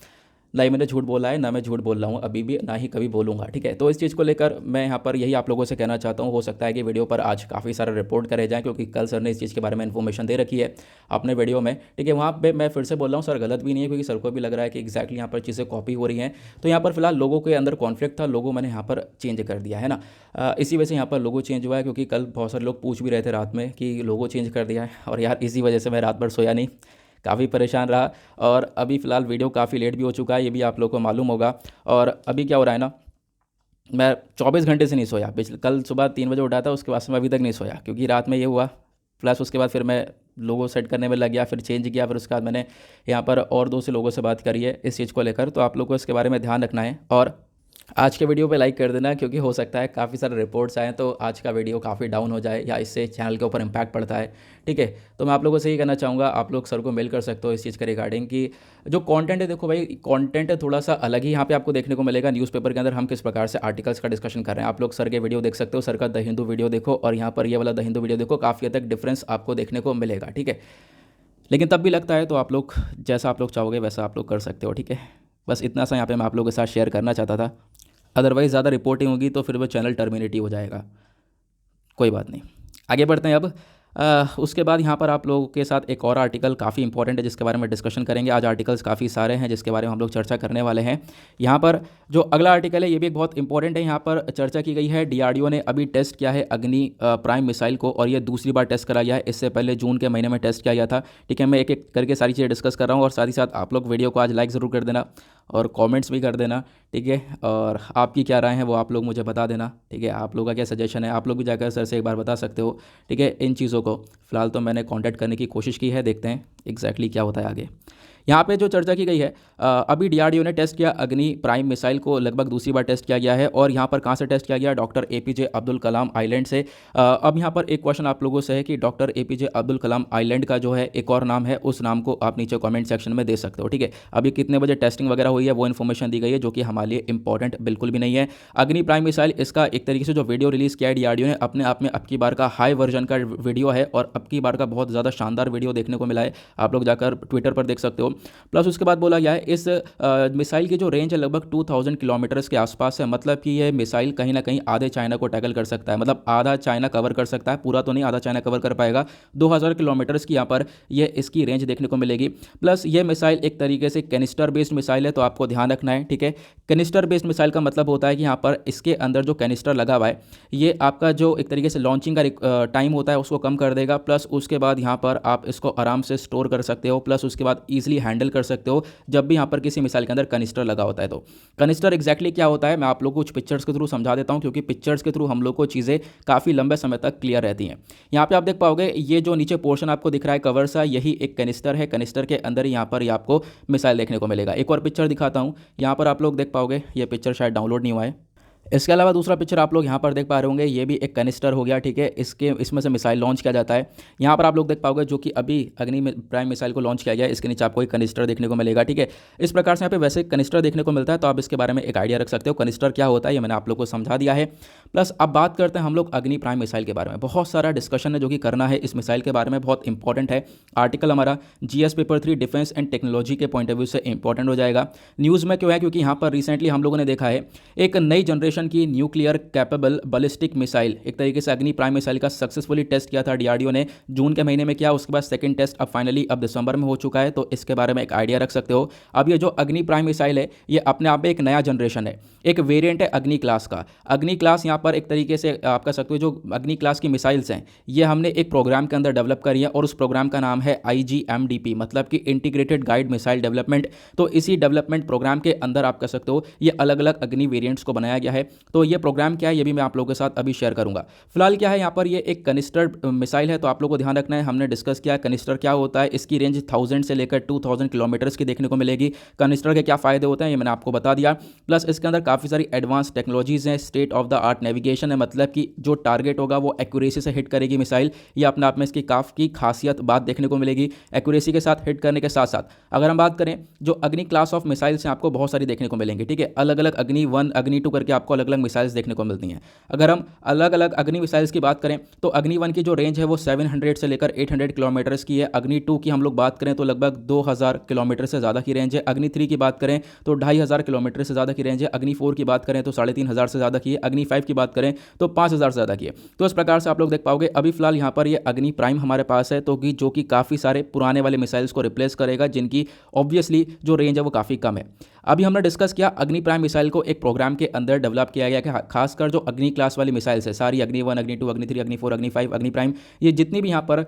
ना ही मैंने झूठ बोला है, ना मैं झूठ बोल रहा हूँ अभी भी, ना ही कभी बोलूँगा, ठीक है। तो इस चीज़ को लेकर मैं यहाँ पर यही आप लोगों से कहना चाहता हूँ। हो सकता है कि वीडियो पर आज काफ़ी सारा रिपोर्ट करे जाएँ, क्योंकि कल सर ने इस चीज़ के बारे में इन्फॉर्मेशन दे रखी है अपने वीडियो में, ठीक है। वहाँ पे मैं फिर से बोल रहा हूँ, सर गलत भी नहीं है, क्योंकि सर को भी लग रहा है कि एग्जैक्टली यहाँ पर चीज़ें कॉपी हो रही हैं। तो यहाँ पर फिलहाल लोगों के अंदर कॉन्फ्लिक्ट था, लोगों मैंने यहाँ पर चेंज कर दिया है ना। इसी वजह से यहाँ पर लोगो चेंज हुआ है, क्योंकि कल बहुत सारे लोग पूछ भी रहे थे रात में कि लोगो चेंज कर दिया है, और यार इसी वजह से मैं रात भर सोया नहीं, काफ़ी परेशान रहा। और अभी फ़िलहाल वीडियो काफ़ी लेट भी हो चुका है, ये भी आप लोगों को मालूम होगा। और अभी क्या हो रहा है ना, मैं 24 घंटे से नहीं सोया। पिछले कल सुबह 3 बजे उठा था, उसके बाद से मैं अभी तक नहीं सोया, क्योंकि रात में ये हुआ। प्लस उसके बाद फिर मैं लोगो सेट करने में लग गया, फिर चेंज किया, फिर उसके बाद मैंने यहाँ पर और 2 से लोगों से बात करी है इस चीज़ को लेकर। तो आप लोगों को इसके बारे में ध्यान रखना है, और आज के वीडियो पे लाइक कर देना, क्योंकि हो सकता है काफ़ी सारे रिपोर्ट्स आए तो आज का वीडियो काफ़ी डाउन हो जाए, या इससे चैनल के ऊपर इम्पैक्ट पड़ता है, ठीक है। तो मैं आप लोगों से यही कहना चाहूँगा, आप लोग सर को मेल कर सकते हो इस चीज़ के रिगार्डिंग कि जो कंटेंट है, देखो भाई कंटेंट थोड़ा सा अलग ही यहाँ पे आपको देखने को मिलेगा। न्यूज़पेपर के अंदर हम किस प्रकार से आर्टिकल्स का डिस्कशन कर रहे हैं, आप लोग सर के वीडियो देख सकते हो, सर का द हिंदू वीडियो देखो, और यहाँ पर ये वाला द हिंदू वीडियो देखो, काफ़ी हद तक डिफरेंस आपको देखने को मिलेगा, ठीक है। लेकिन तब भी लगता है तो आप लोग जैसा आप लोग चाहोगे वैसा आप लोग कर सकते हो, ठीक है। बस इतना सा यहाँ पे मैं आप लोगों के साथ शेयर करना चाहता था। अदरवाइज़ ज़्यादा रिपोर्टिंग होगी तो फिर वो चैनल टर्मिनेट ही हो जाएगा। कोई बात नहीं, आगे बढ़ते हैं अब। उसके बाद यहाँ पर आप लोगों के साथ एक और आर्टिकल काफ़ी इंपॉर्टेंट है, जिसके बारे में डिस्कशन करेंगे। आज आर्टिकल्स काफ़ी सारे हैं जिसके बारे में हम लोग चर्चा करने वाले हैं। यहाँ पर जो अगला आर्टिकल है ये भी एक बहुत इंपॉर्टेंट है। यहाँ पर चर्चा की गई है, डीआरडीओ ने अभी टेस्ट किया है अग्नि प्राइम मिसाइल को, और ये दूसरी बार टेस्ट करा गया है। इससे पहले जून के महीने में टेस्ट किया गया था, ठीक है। मैं एक एक करके सारी चीज़ें डिस्कस कर रहा हूँ, और साथ ही साथ आप लोग वीडियो को आज लाइक ज़रूर कर देना, और कमेंट्स भी कर देना, ठीक है। और आपकी क्या राय है वो आप लोग मुझे बता देना, ठीक है। आप लोगों का क्या सजेशन है, आप लोग भी जाकर सर से एक बार बता सकते हो, ठीक है। इन चीज़ों को फिलहाल तो मैंने कांटेक्ट करने की कोशिश की है, देखते हैं एग्जैक्टली क्या होता है आगे। यहाँ पे जो चर्चा की गई है, अभी डीआरडीओ ने टेस्ट किया अग्नि प्राइम मिसाइल को, लगभग दूसरी बार टेस्ट किया गया है। और यहाँ पर कहाँ से टेस्ट किया गया, डॉक्टर एपीजे अब्दुल कलाम आइलैंड से। अब यहाँ पर एक क्वेश्चन आप लोगों से है कि डॉक्टर एपीजे अब्दुल कलाम आइलैंड का जो है एक और नाम है, उस नाम को आप नीचे कमेंट सेक्शन में दे सकते हो, ठीक है। अभी कितने बजे टेस्टिंग वगैरह हुई है वो इन्फॉर्मेशन दी गई है, जो कि हमारे लिए इंपॉर्टेंट बिल्कुल भी नहीं है। अग्नि प्राइम मिसाइल, इसका एक तरीके से जो वीडियो रिलीज़ किया है डीआरडीओ ने, अपने आप में अब की बार का हाई वर्जन का वीडियो है, और अब की बार का बहुत ज़्यादा शानदार वीडियो देखने को मिला है। आप लोग जाकर ट्विटर पर देख सकते हो। प्लस उसके बाद बोला गया है इस मिसाइल की जो रेंज है लगभग 2000 किलोमीटर्स के आसपास है। मतलब कि ये मिसाइल कहीं ना कहीं आधे चाइना को टैकल कर सकता है, मतलब आधा चाइना कवर कर सकता है, पूरा तो नहीं, आधा चाइना कवर कर पाएगा। 2000 किलोमीटर्स की यहाँ पर ये इसकी रेंज देखने को मिलेगी। प्लस ये मिसाइल एक तरीके से कैनिस्टर बेस्ड मिसाइल है, तो आपको ध्यान रखना है, ठीक है। कैनिस्टर बेस्ड मिसाइल का मतलब होता है कि यहाँ पर इसके अंदर जो कैनिस्टर लगा हुआ है, ये आपका जो एक तरीके से लॉन्चिंग का टाइम होता है उसको कम कर देगा। प्लस उसके बाद यहाँ पर आप इसको आराम से स्टोर कर सकते हो, प्लस उसके बाद ईजिली हैंडल कर सकते हो जब भी यहाँ पर किसी मिसाइल के अंदर कनिस्टर लगा होता है। तो कनिस्टर एग्जैक्टली क्या होता है मैं आप लोग को कुछ पिक्चर्स के थ्रू समझा देता हूँ, क्योंकि पिक्चर्स के थ्रू हम लोग को चीज़ें काफ़ी लंबे समय तक क्लियर रहती हैं। यहाँ पे आप देख पाओगे, ये जो नीचे पोर्शन आपको दिख रहा है कवर सा, यही एक कनिस्टर है। कनिस्टर के अंदर यहाँ पर आपको मिसाइल देखने को मिलेगा। एक और पिक्चर दिखाता हूँ, यहाँ पर आप लोग देख पाओगे, ये पिक्चर शायद डाउनलोड नहीं हुआ है। इसके अलावा दूसरा पिक्चर आप लोग यहाँ पर देख पा रहे होंगे, ये भी एक कनिस्टर हो गया, ठीक है। इसमें से मिसाइल लॉन्च किया जाता है। यहाँ पर आप लोग देख पाओगे, जो कि अभी अग्नि प्राइम मिसाइल को लॉन्च किया गया है, इसके नीचे आपको एक कनिस्टर देखने को मिलेगा, ठीक है। इस प्रकार से यहाँ पे वैसे कनिस्टर देखने को मिलता है, तो आप इसके बारे में एक आइडिया रख सकते हो कनिस्टर क्या होता है, ये मैंने आप लोग को समझा दिया है। प्लस अब बात करते हैं हम लोग अग्नि प्राइम मिसाइल के बारे में। बहुत सारा डिस्कशन है जो कि करना है इस मिसाइल के बारे में, बहुत इंपॉर्टेंट है। आर्टिकल हमारा GS paper 3 defence and technology के पॉइंट ऑफ व्यू से इंपॉर्टेंट हो जाएगा। न्यूज़ में क्यों है, क्योंकि यहाँ पर रिसेंटली हम लोगों ने देखा है एक नई जनरेशन की न्यूक्लियर कैपेबल बैलिस्टिक मिसाइल, एक तरीके से अग्नि प्राइम मिसाइल का सक्सेसफुली टेस्ट किया था डीआरडीओ ने, जून के महीने में किया। उसके बाद सेकंड टेस्ट अब फाइनली अब दिसंबर में हो चुका है, तो इसके बारे में एक आइडिया रख सकते हो। अब ये जो अग्नि प्राइम मिसाइल है, ये अपने आप में एक नया जनरेशन है, एक वेरिएंट है अग्नि क्लास का। अग्नि क्लास यहाँ पर एक तरीके से आप कह सकते हो, जो अग्नि क्लास की मिसाइल्स हैं ये हमने एक प्रोग्राम के अंदर डेवलप करी है, और उस प्रोग्राम का नाम है IGMDP, मतलब कि इंटीग्रेटेड गाइड मिसाइल डेवलपमेंट। तो इसी डेवलपमेंट प्रोग्राम के अंदर आप कह सकते हो ये अलग अलग अग्नि वेरिएंट्स को बनाया गया है। तो ये प्रोग्राम क्या है ये भी मैं आप लोगों के साथ अभी शेयर करूंगा। फिलहाल क्या है, यहाँ पर ये एक कनिस्टर मिसाइल है, तो आप लोगों को ध्यान रखना है। हमने डिस्कस किया कनिस्टर क्या होता है, इसकी रेंज 1000 से लेकर 2000 किलोमीटर्स की देखने को मिलेगी। कनिस्टर के क्या फ़ायदे होते हैं ये मैंने आपको बता दिया। प्लस इसके अंदर काफ़ी सारी एडवांस टेक्नोलॉजीज़ हैं, state of the art navigation है, मतलब कि जो टारगेट होगा वो एक्यूरेसी से हिट करेगी मिसाइल। ये अपने आप में इसकी काफ़ी खासियत बात देखने को मिलेगी, एक्यूरेसी के साथ हिट करने के साथ साथ। अगर हम बात करें जो अग्नि क्लास ऑफ मिसाइल्स हैं आपको बहुत सारी देखने को मिलेंगी, ठीक है, अलग अलग अग्नि 1 अग्नि 2 करके आपको अलग अलग मिसाइल्स देखने को मिलती हैं। अगर हम अलग अलग अग्नि मिसाइल्स की बात करें तो अग्नि 1 की जो रेंज है वो 700 से लेकर 800 किलोमीटर्स की है। अग्नि 2 की हम लोग बात करें तो लगभग 2000 किलोमीटर से ज़्यादा की रेंज है। अग्नि 3 की बात करें तो 2500 किलोमीटर से ज़्यादा की रेंज है। अग्नि 4 की बात करें तो 3500 से ज़्यादा की है। अग्नि 5 की बात करें तो 5000 से ज़्यादा की है। तो इस प्रकार से आप लोग देख पाओगे। अभी फिलहाल यहाँ पर ये अग्नि प्राइम हमारे पास है, तो कि जो कि काफ़ी सारे पुराने वाले मिसाइल्स को रिप्लेस करेगा, जिनकी ऑब्वियसली जो रेंज है वो काफ़ी कम है। अभी हमने डिस्कस किया अग्नि प्राइम मिसाइल को एक प्रोग्राम के अंदर डेवलप किया गया कि खासकर जो अग्नि क्लास वाली मिसाइल्स है सारी, अग्नि 1 अग्नि 2 अग्नि 3 अग्नि 4 अग्नि 5 अग्नि प्राइम, ये जितनी भी यहाँ पर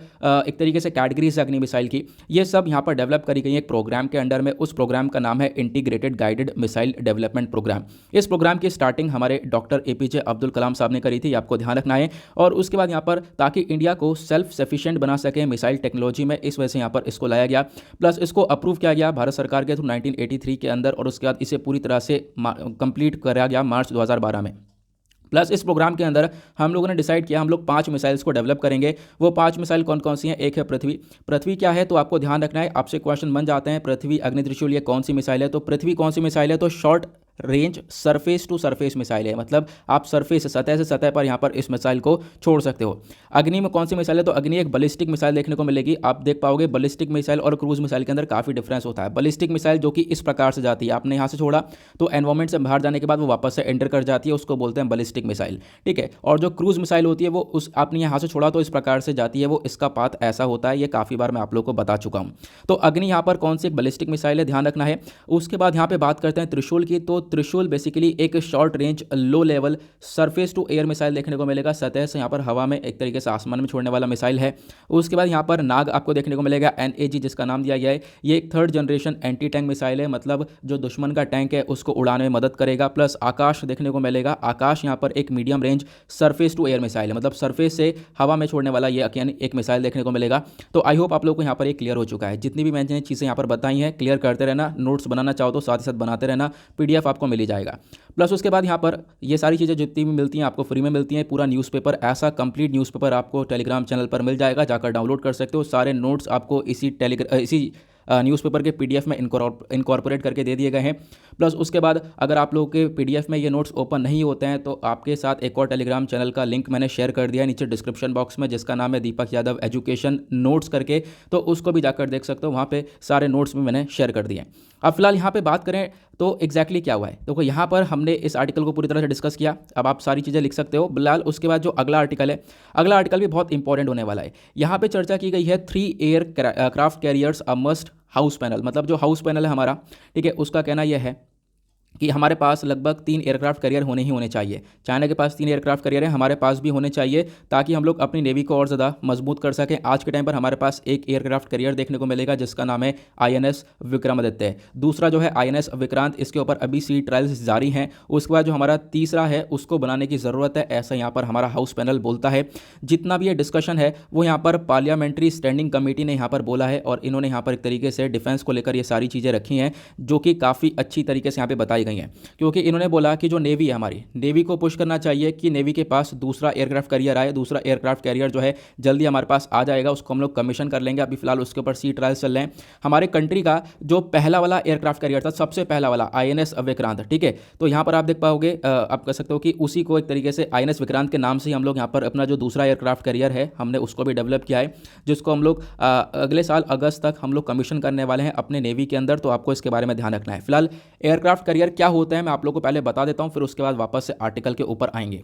एक तरीके से कैटेगरीज है अग्नि मिसाइल की, ये सब यहाँ पर डेवलप करी गई है एक प्रोग्राम के अंडर में। उस प्रोग्राम का नाम है integrated guided missile development program. इस प्रोग्राम की स्टार्टिंग हमारे डॉक्टर एपीजे अब्दुल कलाम साहब ने करी थी, आपको ध्यान रखना है। और उसके बाद यहाँ पर ताकि इंडिया को सेल्फ सफिशिएंट बना सके मिसाइल टेक्नोलॉजी में, इस वजह से यहाँ पर इसको लाया गया। प्लस इसको अप्रूव किया गया भारत सरकार के थ्रू 1983 के अंदर, और उसके बाद इसे पूरी तरह से कंप्लीट करा गया मार्च 2012 में। प्लस इस प्रोग्राम के अंदर हम लोगों ने डिसाइड किया हम लोग 5 मिसाइल्स को डेवलप करेंगे। वो 5 मिसाइल कौन कौन सी हैं? एक है पृथ्वी। पृथ्वी क्या है तो आपको ध्यान रखना है, आपसे क्वेश्चन बन जाते हैं पृथ्वी अग्नि त्रिशूल ये कौन सी मिसाइल है? तो पृथ्वी कौन सी मिसाइल है? तो short range surface to surface missile है, मतलब आप सरफेस सतह से सतह पर यहाँ पर इस मिसाइल को छोड़ सकते हो। अग्नि में कौन सी मिसाइल है? तो अग्नि एक बलिस्टिक मिसाइल देखने को मिलेगी। आप देख पाओगे बलिस्टिक मिसाइल और क्रूज मिसाइल के अंदर काफ़ी डिफरेंस होता है। बलिस्टिक मिसाइल जो कि इस प्रकार से जाती है, आपने यहाँ से छोड़ा तो एनवायरमेंट से बाहर जाने के बाद वो वापस से एंटर कर जाती है, उसको बोलते हैं बलिस्टिक मिसाइल, ठीक है। और जो क्रूज मिसाइल होती है वो उस आपने यहाँ से छोड़ा तो इस प्रकार से जाती है, वो इसका पाथ ऐसा होता है। ये काफ़ी बार मैं आप लोग को बता चुका हूँ। तो अग्नि यहाँ पर कौन सी एक बलिस्टिक मिसाइल है, ध्यान रखना है। उसके बाद यहाँ पे बात करते हैं त्रिशूल की। तो त्रिशूल बेसिकली एक short range low level surface to air missile देखने को मिलेगा, सतह से यहाँ पर हवा में एक तरीके से आसमान में छोड़ने वाला मिसाइल है। उसके बाद यहाँ पर नाग आपको देखने को मिलेगा, NAG जिसका नाम दिया गया है। ये एक 3rd generation anti tank missile है, मतलब जो दुश्मन का टैंक है उसको उड़ाने में मदद करेगा। प्लस आकाश देखने को मिलेगा। आकाश यहाँ पर एक medium range surface to air missile है, मतलब सरफेस से हवा में छोड़ने वाला ये एक मिसाइल देखने को मिलेगा। तो आई होप आप लोग को यहाँ पर एक क्लियर हो चुका है। जितनी भी मैंने चीज़ें यहाँ पर बताई हैं क्लियर करते रहना, नोट्स बनाना चाहो तो साथ ही साथ बनाते रहना, PDF आपको मिल ही जाएगा। प्लस उसके बाद यहाँ पर ये सारी चीज़ें जितनी भी मिलती हैं आपको फ्री में मिलती हैं। पूरा न्यूज़पेपर, ऐसा कंप्लीट न्यूज़पेपर आपको टेलीग्राम चैनल पर मिल जाएगा, जाकर डाउनलोड कर सकते हो। सारे नोट्स आपको इसी न्यूज़पेपर के PDF में इनकॉर्पोरेट करके दे दिए गए हैं। प्लस उसके बाद अगर आप लोगों के PDF में ये नोट्स ओपन नहीं होते हैं तो आपके साथ एक और टेलीग्राम चैनल का लिंक मैंने शेयर कर दिया है नीचे डिस्क्रिप्शन बॉक्स में, जिसका नाम है दीपक यादव एजुकेशन नोट्स करके, तो उसको भी जाकर देख सकते हो। वहाँ पे सारे नोट्स भी मैंने शेयर कर दिए हैं। अब फिलहाल यहाँ पे बात करें तो एग्जैक्टली क्या हुआ है, तो यहाँ पर हमने इस आर्टिकल को पूरी तरह से डिस्कस किया। अब आप सारी चीज़ें लिख सकते हो। फिलहाल उसके बाद जो अगला आर्टिकल है, अगला आर्टिकल भी बहुत इंपॉर्टेंट होने वाला है। यहाँ पे चर्चा की गई है 3 air craft carriers a must house panel, मतलब जो हाउस पैनल है हमारा, ठीक है, उसका कहना यह है कि हमारे पास लगभग 3 एयरक्राफ्ट कैरियर होने ही होने चाहिए। चाइना के पास 3 एयरक्राफ्ट कैरियर है, हमारे पास भी होने चाहिए, ताकि हम लोग अपनी नेवी को और ज़्यादा मजबूत कर सकें। आज के टाइम पर हमारे पास एक एयरक्राफ्ट कैरियर देखने को मिलेगा जिसका नाम है INS विक्रमादित्य। दूसरा जो है INS विक्रांत, इसके ऊपर अभी सी ट्रायल्स जारी हैं। उसके बाद जो हमारा तीसरा है उसको बनाने की ज़रूरत है, ऐसा यहाँ पर हमारा हाउस पैनल बोलता है। जितना भी ये डिस्कशन है वो यहाँ पर पार्लियामेंट्री स्टैंडिंग कमेटी ने यहाँ पर बोला है, और इन्होंने यहाँ पर एक तरीके से डिफेंस को लेकर ये सारी चीज़ें रखी हैं जो कि काफ़ी अच्छी तरीके से यहाँ पर बताई गई हैं। क्योंकि इन्होंने बोला कि जो नेवी है हमारी, नेवी को पुश करना चाहिए कि नेवी के पास दूसरा एयरक्राफ्ट कैरियर आए। दूसरा एयरक्राफ्ट कैरियर जो है जल्दी हमारे पास आ जाएगा, उसको हम लोग कमीशन कर लेंगे। अभी फिलहाल उसके ऊपर सी ट्रायल्स चल रहे हैं। हमारे कंट्री का जो पहला वाला एयरक्राफ्ट कैरियर था, सबसे पहला वाला INS विक्रांत, ठीक है, तो यहाँ पर आप देख पाओगे, आप कह सकते हो कि उसी को एक तरीके से INS विक्रांत के नाम से हम लोग यहाँ पर अपना जो दूसरा एयरक्राफ्ट कैरियर है हमने उसको भी डेवलप किया है, जिसको हम लोग अगले साल अगस्त तक हम लोग कमीशन करने वाले हैं अपने नेवी के अंदर। तो आपको इसके बारे में ध्यान रखना है। फिलहाल एयरक्राफ्ट कैरियर क्या होता है मैं आप लोगों को पहले बता देता हूं, फिर उसके बाद वापस से आर्टिकल के ऊपर आएंगे।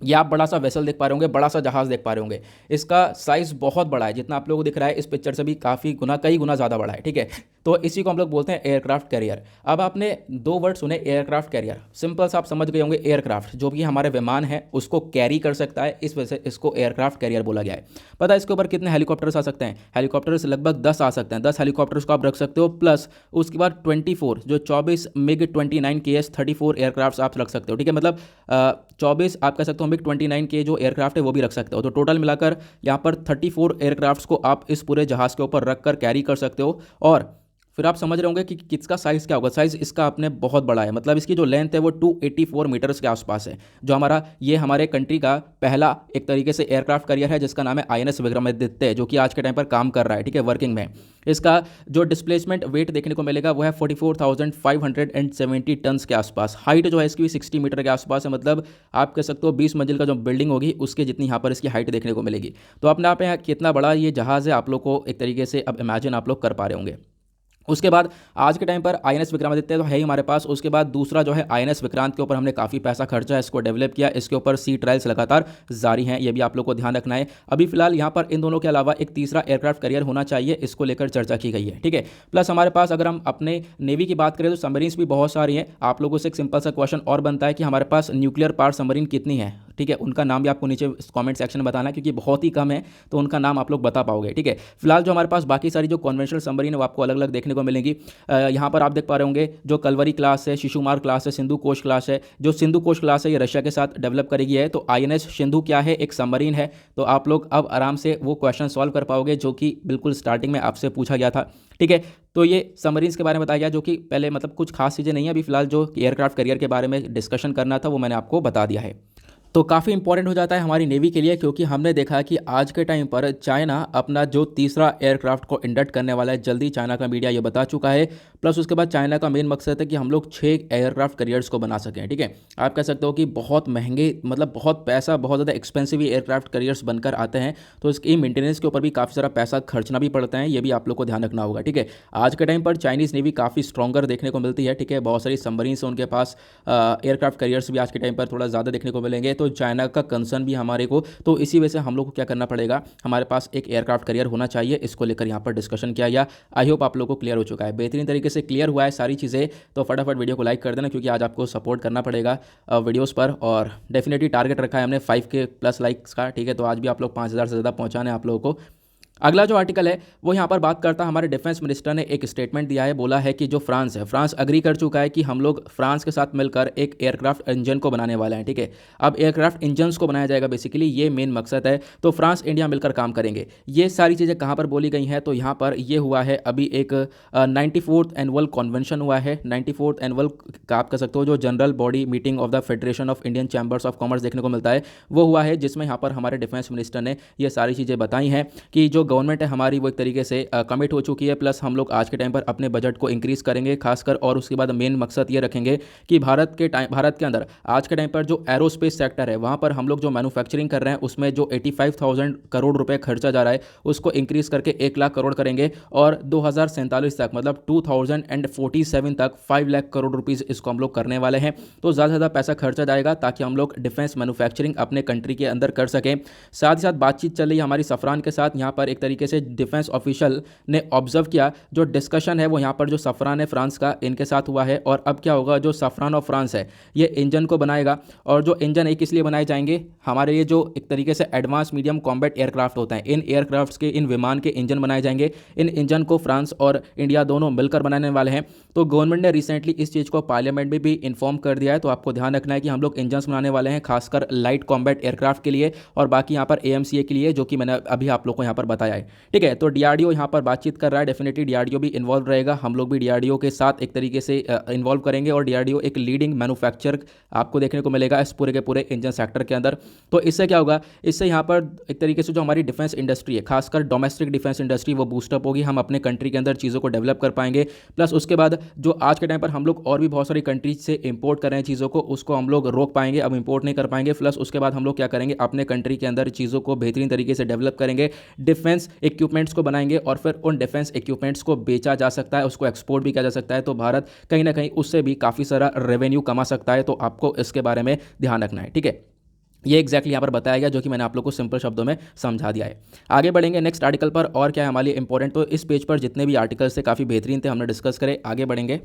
ये आप बड़ा सा वेसल देख पा रहे होंगे, बड़ा सा जहाज देख पा रहे होंगे। इसका साइज़ बहुत बड़ा है, जितना आप लोगों को दिख रहा है इस पिक्चर से भी कई गुना ज़्यादा बड़ा है, ठीक है। तो इसी को हम लोग बोलते हैं एयरक्राफ्ट कैरियर। अब आपने 2 वर्ड सुने, एयरक्राफ्ट कैरियर, सिंपल सा आप समझ गए होंगे। एयरक्राफ्ट जो भी हमारे विमान है उसको कैरी कर सकता है, इस वजह से इसको एयरक्राफ्ट कैरियर बोला गया है। पता है इसके ऊपर कितने हेलीकॉप्टर्स आ सकते हैं? हेलीकॉप्टर्स लगभग 10 आ सकते हैं। 10 हेलीकॉप्टर्स को आप रख सकते हो, प्लस उसके बाद 24 जो 24 MiG-29 KS 34 एयरक्राफ्ट आप रख सकते हो, ठीक है। मतलब 24 आप कह सकते हो MiG-29 के जो एयरक्राफ्ट है वो भी रख सकते हो। तो टोटल मिलाकर यहाँ पर 34 एयरक्राफ्ट्स को आप इस पूरे जहाज़ के ऊपर रख कर कैरी कर सकते हो। और फिर आप समझ रहे होंगे कि किसका साइज़ क्या होगा। साइज़ इसका अपने बहुत बड़ा है, मतलब इसकी जो लेंथ है वो 284 मीटर्स के आसपास है। जो ये हमारे कंट्री का पहला एक तरीके से एयरक्राफ्ट कैरियर है जिसका नाम है आईएनएस विक्रमादित्य, जो कि आज के टाइम पर काम कर रहा है, ठीक है, वर्किंग में। इसका जो डिस्प्लेसमेंट वेट देखने को मिलेगा वो है 44,570 टन्स के आसपास। हाइट जो है इसकी 60 मीटर के आसपास है, मतलब आप कह सकते हो 20 मंजिल का जो बिल्डिंग होगी उसके जितनी यहाँ पर इसकी हाइट देखने को मिलेगी। तो अपने आप में कितना बड़ा ये जहाज़ है आप लोग को एक तरीके से अब इमेजिन आप लोग कर पा रहे होंगे। उसके बाद आज के टाइम पर आईएनएस विक्रमादित्य तो है ही हमारे पास। उसके बाद दूसरा जो है आईएनएस विक्रांत के ऊपर हमने काफ़ी पैसा खर्चा है, इसको डेवलप किया। इसके ऊपर सी ट्रायल्स लगातार जारी हैं, ये भी आप लोग को ध्यान रखना है। अभी फिलहाल यहाँ पर इन दोनों के अलावा एक तीसरा एयरक्राफ्ट कैरियर होना चाहिए, इसको लेकर चर्चा की गई है, ठीक है। प्लस हमारे पास अगर हम अपने नेवी की बात करें तो सबमरीन्स भी बहुत सारी हैं। आप लोगों से एक सिंपल सा क्वेश्चन और बनता है कि हमारे पास न्यूक्लियर पावर सबमरीन कितनी है, ठीक है। उनका नाम भी आपको नीचे कमेंट सेक्शन में बताना है, क्योंकि बहुत ही कम है तो उनका नाम आप लोग बता पाओगे, ठीक है। फिलहाल जो हमारे पास बाकी सारी जो कन्वेंशनल सबमरीन है वो आपको अलग अलग देखने को मिलेंगी। यहाँ पर आप देख पा रहे होंगे जो कलवरी क्लास है, शिशुमार क्लास है, सिंधु कोश क्लास है। जो सिंधु कोश क्लास है ये रशिया के साथ डेवलप करेगी है। तो आईएनएस सिंधु क्या है, एक सबमरीन है। तो आप लोग अब आराम से वो क्वेश्चन सॉल्व कर पाओगे जो कि बिल्कुल स्टार्टिंग में आपसे पूछा गया था, ठीक है। तो ये सबमरीन्स के बारे में बताया गया, जो कि पहले मतलब कुछ खास चीज़ें नहीं है। अभी फिलहाल जो एयरक्राफ्ट कैरियर के बारे में डिस्कशन करना था वो मैंने आपको बता दिया है। तो काफ़ी इंपॉर्टेंट हो जाता है हमारी नेवी के लिए, क्योंकि हमने देखा कि आज के टाइम पर चाइना अपना जो तीसरा एयरक्राफ्ट को इंडक्ट करने वाला है जल्दी, चाइना का मीडिया ये बता चुका है। प्लस उसके बाद चाइना का मेन मकसद है कि हम लोग 6 एयरक्राफ्ट कैरियर्स को बना सकें, ठीक है। आप कह सकते हो कि बहुत महंगे, मतलब बहुत पैसा, बहुत ज़्यादा एक्सपेंसिव एयरक्राफ्ट कैरियर्स बनकर आते हैं, तो इसकी मेंटेनेंस के ऊपर भी काफ़ी सारा पैसा खर्चना भी पड़ता है। ये भी आप लोग को ध्यान रखना होगा, ठीक है। आज के टाइम पर चाइनीज़ नेवी काफ़ी स्ट्रॉन्गर देखने को मिलती है, ठीक है। बहुत सारी सबमरीन है उनके पास, एयरक्राफ्ट कैरियर्स भी आज के टाइम पर थोड़ा ज़्यादा देखने को मिलेंगे। तो चाइना का कंसर्न भी हमारे को, तो इसी वजह से हम लोग को क्या करना पड़ेगा, हमारे पास एक एयरक्राफ्ट कैरियर होना चाहिए। इसको लेकर यहाँ पर डिस्कशन किया गया। आई होप आप लोगों को क्लियर हो चुका है, बेहतरीन तरीके से क्लियर हुआ है सारी चीज़ें। तो फटाफट वीडियो को लाइक कर देना, क्योंकि आज आपको सपोर्ट करना पड़ेगा वीडियोज़ पर। और डेफिनेटली टारगेट रखा है हमने 5K प्लस लाइक्स का, ठीक है। तो आज भी आप लोग 5,000 से ज़्यादा पहुँचाने आप लोगों को। अगला जो आर्टिकल है वो यहाँ पर बात करता है, हमारे डिफेंस मिनिस्टर ने एक स्टेटमेंट दिया है। बोला है कि जो फ्रांस है, फ्रांस अग्री कर चुका है कि हम लोग फ्रांस के साथ मिलकर एक एयरक्राफ्ट इंजन को बनाने वाले हैं, ठीक है। अब एयरक्राफ्ट इंजन्स को बनाया जाएगा, बेसिकली ये मेन मकसद है। तो फ्रांस इंडिया मिलकर काम करेंगे। ये सारी चीज़ें कहाँ पर बोली गई हैं, तो यहाँ पर ये हुआ है अभी एक 94th एनुअल कन्वेंशन हुआ है। 94th एनुअल का आप कह सकते हो जो general body meeting of the federation of Indian chambers of commerce देखने को मिलता है, वो हुआ है, जिसमें यहाँ पर हमारे डिफेंस मिनिस्टर ने ये सारी चीज़ें बताई हैं कि जो गवर्नमेंट है हमारी वो एक तरीके से कमिट हो चुकी है। प्लस हम लोग आज के टाइम पर अपने बजट को इंक्रीज करेंगे खासकर, और उसके बाद मेन मकसद ये रखेंगे कि भारत के अंदर आज के टाइम पर जो एरोस्पेस सेक्टर है वहाँ पर हम लोग जो मैन्युफैक्चरिंग कर रहे हैं उसमें जो 85,000 करोड़ रुपए खर्चा जा रहा है उसको इंक्रीज करके 1 लाख करोड़ करेंगे। और 2047 तक, मतलब 2047 तक 5 लाख करोड़ रुपीज़ इसको हम लोग करने वाले हैं। तो ज़्यादा से ज़्यादा पैसा खर्चा जाएगा ताकि हम लोग डिफेंस मैन्युफैक्चरिंग अपने कंट्री के अंदर कर सकें। साथ ही साथ बातचीत चल रही है हमारी सफरान के साथ। यहाँ पर एक तरीके से डिफेंस ऑफिशियल ने ऑब्जर्व किया, जो डिस्कशन है वो यहाँ पर जो सफरान है फ्रांस का, इनके साथ हुआ है। और अब क्या होगा, जो सफरान ऑफ फ्रांस है ये इंजन को बनाएगा। और जो इंजन एक इसलिए बनाए जाएंगे, हमारे ये जो एक तरीके से एडवांस मीडियम कॉम्बैट एयरक्राफ्ट होता है, इन एयरक्राफ्ट्स के, इन विमान के इंजन बनाए जाएंगे। इन इंजन को फ्रांस और इंडिया दोनों मिलकर बनाने वाले हैं। तो गवर्नमेंट ने रिसेंटली इस चीज़ को पार्लियामेंट में भी इन्फॉर्म कर दिया है। तो आपको ध्यान रखना है कि हम लोग इंजन्स बनाने वाले हैं खासकर लाइट कॉम्बैट एयरक्राफ्ट के लिए, और बाकी यहाँ पर AMCA के लिए, जो कि मैंने अभी आप लोग को यहाँ पर बताया है, ठीक है। तो DRDO यहाँ पर बातचीत कर रहा है, डेफिनेटली DRDO भी इन्वॉल्व रहेगा। हम लोग भी DRDO के साथ एक तरीके से इन्वॉल्व करेंगे, और DRDO एक लीडिंग मैन्युफैक्चर आपको देखने को मिलेगा इस पूरे के पूरे इंजन सेक्टर के अंदर। तो इससे क्या होगा, इससे यहाँ पर एक तरीके से जो हमारी डिफेंस इंडस्ट्री है, खासकर डोमेस्टिक डिफेंस इंडस्ट्री, वो बूस्टअप होगी। हम अपने कंट्री के अंदर चीज़ों को डेवलप कर पाएंगे। प्लस उसके बाद जो आज के टाइम पर हम लोग और भी बहुत सारी कंट्रीज से इंपोर्ट कर रहे हैं चीज़ों को, उसको हम लोग रोक पाएंगे, अब इंपोर्ट नहीं कर पाएंगे। प्लस उसके बाद हम लोग क्या करेंगे, अपने कंट्री के अंदर चीज़ों को बेहतरीन तरीके से डेवलप करेंगे, डिफेंस इक्विपमेंट्स को बनाएंगे, और फिर उन डिफेंस इक्विपमेंट्स को बेचा जा सकता है, उसको एक्सपोर्ट भी किया जा सकता है। तो भारत कहीं ना कहीं उससे भी काफ़ी सारा रेवेन्यू कमा सकता है। तो आपको इसके बारे में ध्यान रखना है, ठीक है। ये एग्जैक्टली यहाँ पर बताया गया, जो कि मैंने आप लोग को सिंपल शब्दों में समझा दिया है। आगे बढ़ेंगे नेक्स्ट आर्टिकल पर, और क्या है हमारे लिए इंपॉर्टेंट। तो इस पेज पर जितने भी आर्टिकल्स थे काफ़ी बेहतरीन थे, हमने डिस्कस करे। आगे बढ़ेंगे।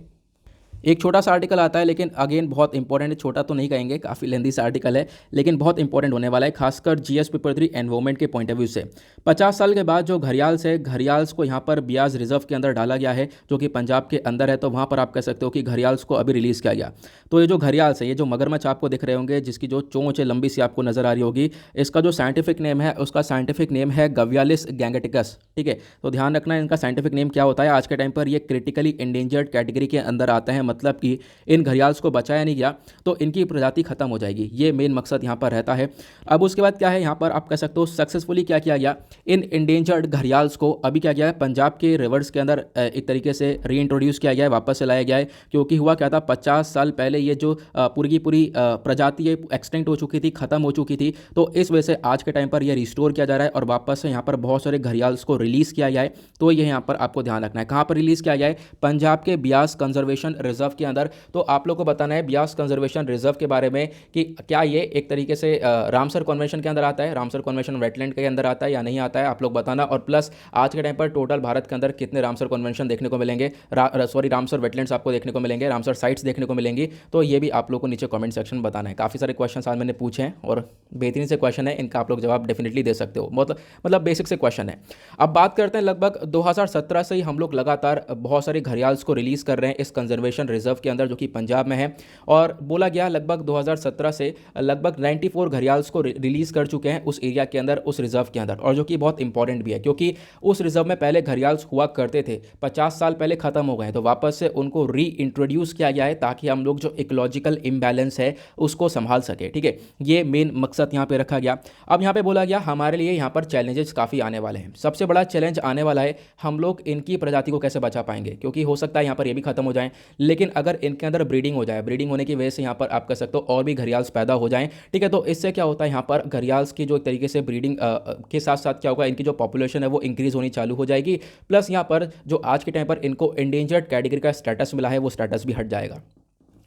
एक छोटा सा आर्टिकल आता है, लेकिन अगेन बहुत इंपॉर्टेंट है। छोटा तो नहीं कहेंगे, काफ़ी लेंदी सा आर्टिकल है, लेकिन बहुत इंपॉर्टेंट होने वाला है, खासकर जीएस पेपर 3 एनवायरमेंट के पॉइंट ऑफ व्यू से। 50 साल के बाद जो घड़ियाल्स है, घड़ियाल्स को यहाँ पर ब्याज रिजर्व के अंदर डाला गया है, जो कि पंजाब के अंदर है। तो वहाँ पर आप कह सकते हो कि घड़ियाल्स को अभी रिलीज़ किया गया। तो ये जो घड़ियाल्स है, ये जो मगरमच्छ आपको दिख रहे होंगे, जिसकी जो चोंच है लंबी सी आपको नजर आ रही होगी, इसका जो साइंटिफिक नेम है, उसका साइंटिफिक नेम है गवियालिस गैंगेटिकस। ठीक है, तो ध्यान रखना इनका साइंटिफिक नेम क्या होता है। आज के टाइम पर ये क्रिटिकली इंडेंजर्ड कैटेगरी के अंदर आते हैं, मतलब कि इन घड़ियाल्स को बचाया नहीं गया तो इनकी प्रजाति खत्म हो जाएगी। ये मेन मकसद यहाँ पर रहता है। अब उसके बाद क्या है, यहाँ पर आप कह सकते हो सक्सेसफुली क्या किया गया, इन इंडेंजर्ड घड़ियाल्स को अभी क्या गया है, पंजाब के रिवर्स के अंदर एक तरीके से री इंट्रोड्यूस किया गया है, वापस से लाया गया है। क्योंकि हुआ क्या था, 50 साल पहले ये जो पूरी की पूरी प्रजाति एक्सटेंट हो चुकी थी, खत्म हो चुकी थी। तो इस वजह से आज के टाइम पर यह रिस्टोर किया जा रहा है और वापस से यहाँ पर बहुत सारे घड़ियाल्स को रिलीज़ किया गया है। तो ये यहाँ पर आपको ध्यान रखना है, कहाँ पर रिलीज़ किया गया है, पंजाब के ब्यास कंजर्वेशन रिजर्व के अंदर। तो आप लोग को बताना है ब्यास कंजर्वेशन रिजर्व के बारे में कि क्या ये एक तरीके से रामसर कन्वेंशन के अंदर आता है, रामसर कन्वेंशन वेटलैंड के अंदर आता है या नहीं आता है, आप लोग बताना। और प्लस आज के टाइम पर टोटल भारत के अंदर कितने रामसर कन्वेंशन देखने को मिलेंगे, सॉरी रामसर वेटलैंड्स आपको देखने को मिलेंगे, रामसर साइट्स देखने को मिलेंगी। तो ये भी आप लोग को नीचे कमेंट सेक्शन में बताना है। काफ़ी सारे क्वेश्चन आज मैंने पूछे हैं और बेहतरीन से क्वेश्चन है, इनका आप लोग जवाब डेफिनेटली दे सकते हो। मतलब बेसिक से क्वेश्चन है। अब बात करते हैं, लगभग 2017 से ही हम लोग लगातार बहुत सारे घड़ियाल्स को रिलीज़ कर रहे हैं इस कंजर्वेशन रिजर्व के अंदर, जो कि पंजाब में है। और बोला गया लगभग 2017 से लगभग 94 घड़ियाल्स को रिलीज़ कर चुके हैं उस एरिया के अंदर, उस रिजर्व के अंदर। और जो कि बहुत इंपॉर्टेंट भी है, क्योंकि उस रिजर्व में पहले घड़ियाल्स हुआ करते थे, 50 साल पहले ख़त्म हो गए, तो वापस से उनको री इंट्रोड्यूस किया गया है ताकि हम लोग जो इकोलॉजिकल इम्बैलेंस है उसको संभाल सके। ठीक है, ये मेन मकसद यहाँ पे रखा गया। अब यहाँ पे बोला गया हमारे लिए यहाँ पर चैलेंजेस काफ़ी आने वाले हैं। सबसे बड़ा चैलेंज आने वाला है, हम लोग इनकी प्रजाति को कैसे बचा पाएंगे, क्योंकि हो सकता है यहाँ पर ये भी खत्म हो जाएं, लेकिन अगर इनके अंदर ब्रीडिंग हो जाए, ब्रीडिंग होने की वजह से यहाँ पर आप कह सकते हो और भी घड़ियाल्स पैदा हो जाएं। ठीक है, तो इससे क्या होता है, यहाँ पर घड़ियाल्स की जो एक तरीके से ब्रीडिंग के साथ साथ क्या होगा, इनकी जो पॉपुलेशन है वो इंक्रीज होनी चालू हो जाएगी। प्लस यहाँ पर जो आज के टाइम पर इनको इंडेंजर्ड कैटेगरी का स्टेटस मिला है, वो स्टेटस भी हट जाएगा,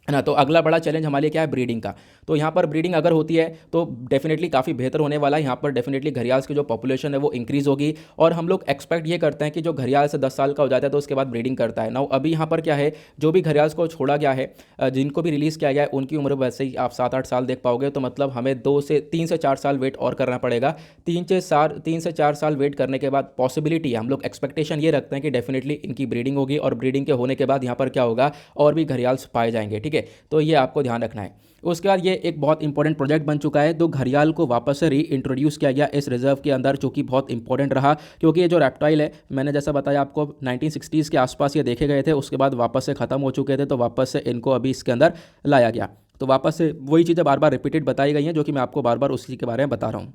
है ना। तो अगला बड़ा चैलेंज हमारे लिए क्या है, ब्रीडिंग का। तो यहाँ पर ब्रीडिंग अगर होती है तो डेफिनेटली काफ़ी बेहतर होने वाला है। यहाँ पर डेफिनेटली घड़ियाल्स की जो पॉपुलेशन है वो इंक्रीज़ होगी। और हम लोग एक्सपेक्ट ये करते हैं कि जो घड़ियाल से 10 साल का हो जाता है तो उसके बाद ब्रीडिंग करता है ना। अभी यहाँ पर क्या है, जो भी घड़ियाल्स को छोड़ा गया है, जिनको भी रिलीज़ किया गया है, उनकी उम्र वैसे ही आप 7-8 साल देख पाओगे। तो मतलब हमें 3 से 4 साल वेट और करना पड़ेगा। 3 से 4 साल वेट करने के बाद पॉसिबिलिटी है, हम लोग एक्सपेक्टेशन ये रखते हैं कि डेफिनेटली इनकी ब्रीडिंग होगी और ब्रीडिंग के होने के बाद यहाँ पर क्या होगा, और भी घड़ियाल्स पाए जाएंगे। ठीक है, तो ये आपको ध्यान रखना है। उसके बाद ये एक बहुत इंपॉर्टेंट प्रोजेक्ट बन चुका है, तो घड़ियाल को वापस से री इंट्रोड्यूस किया गया इस रिजर्व के अंदर, जो कि बहुत इंपॉर्टेंट रहा। क्योंकि ये जो रेप्टाइल है, मैंने जैसा बताया आपको 1960s के आसपास ये देखे गए थे, उसके बाद वापस से ख़त्म हो चुके थे। तो वापस से इनको अभी इसके अंदर लाया गया। तो वापस से वही चीज़ें बार बार रिपीटेड बताई गई हैं, जो कि मैं आपको बार बार उसी के बारे में बता रहा हूँ।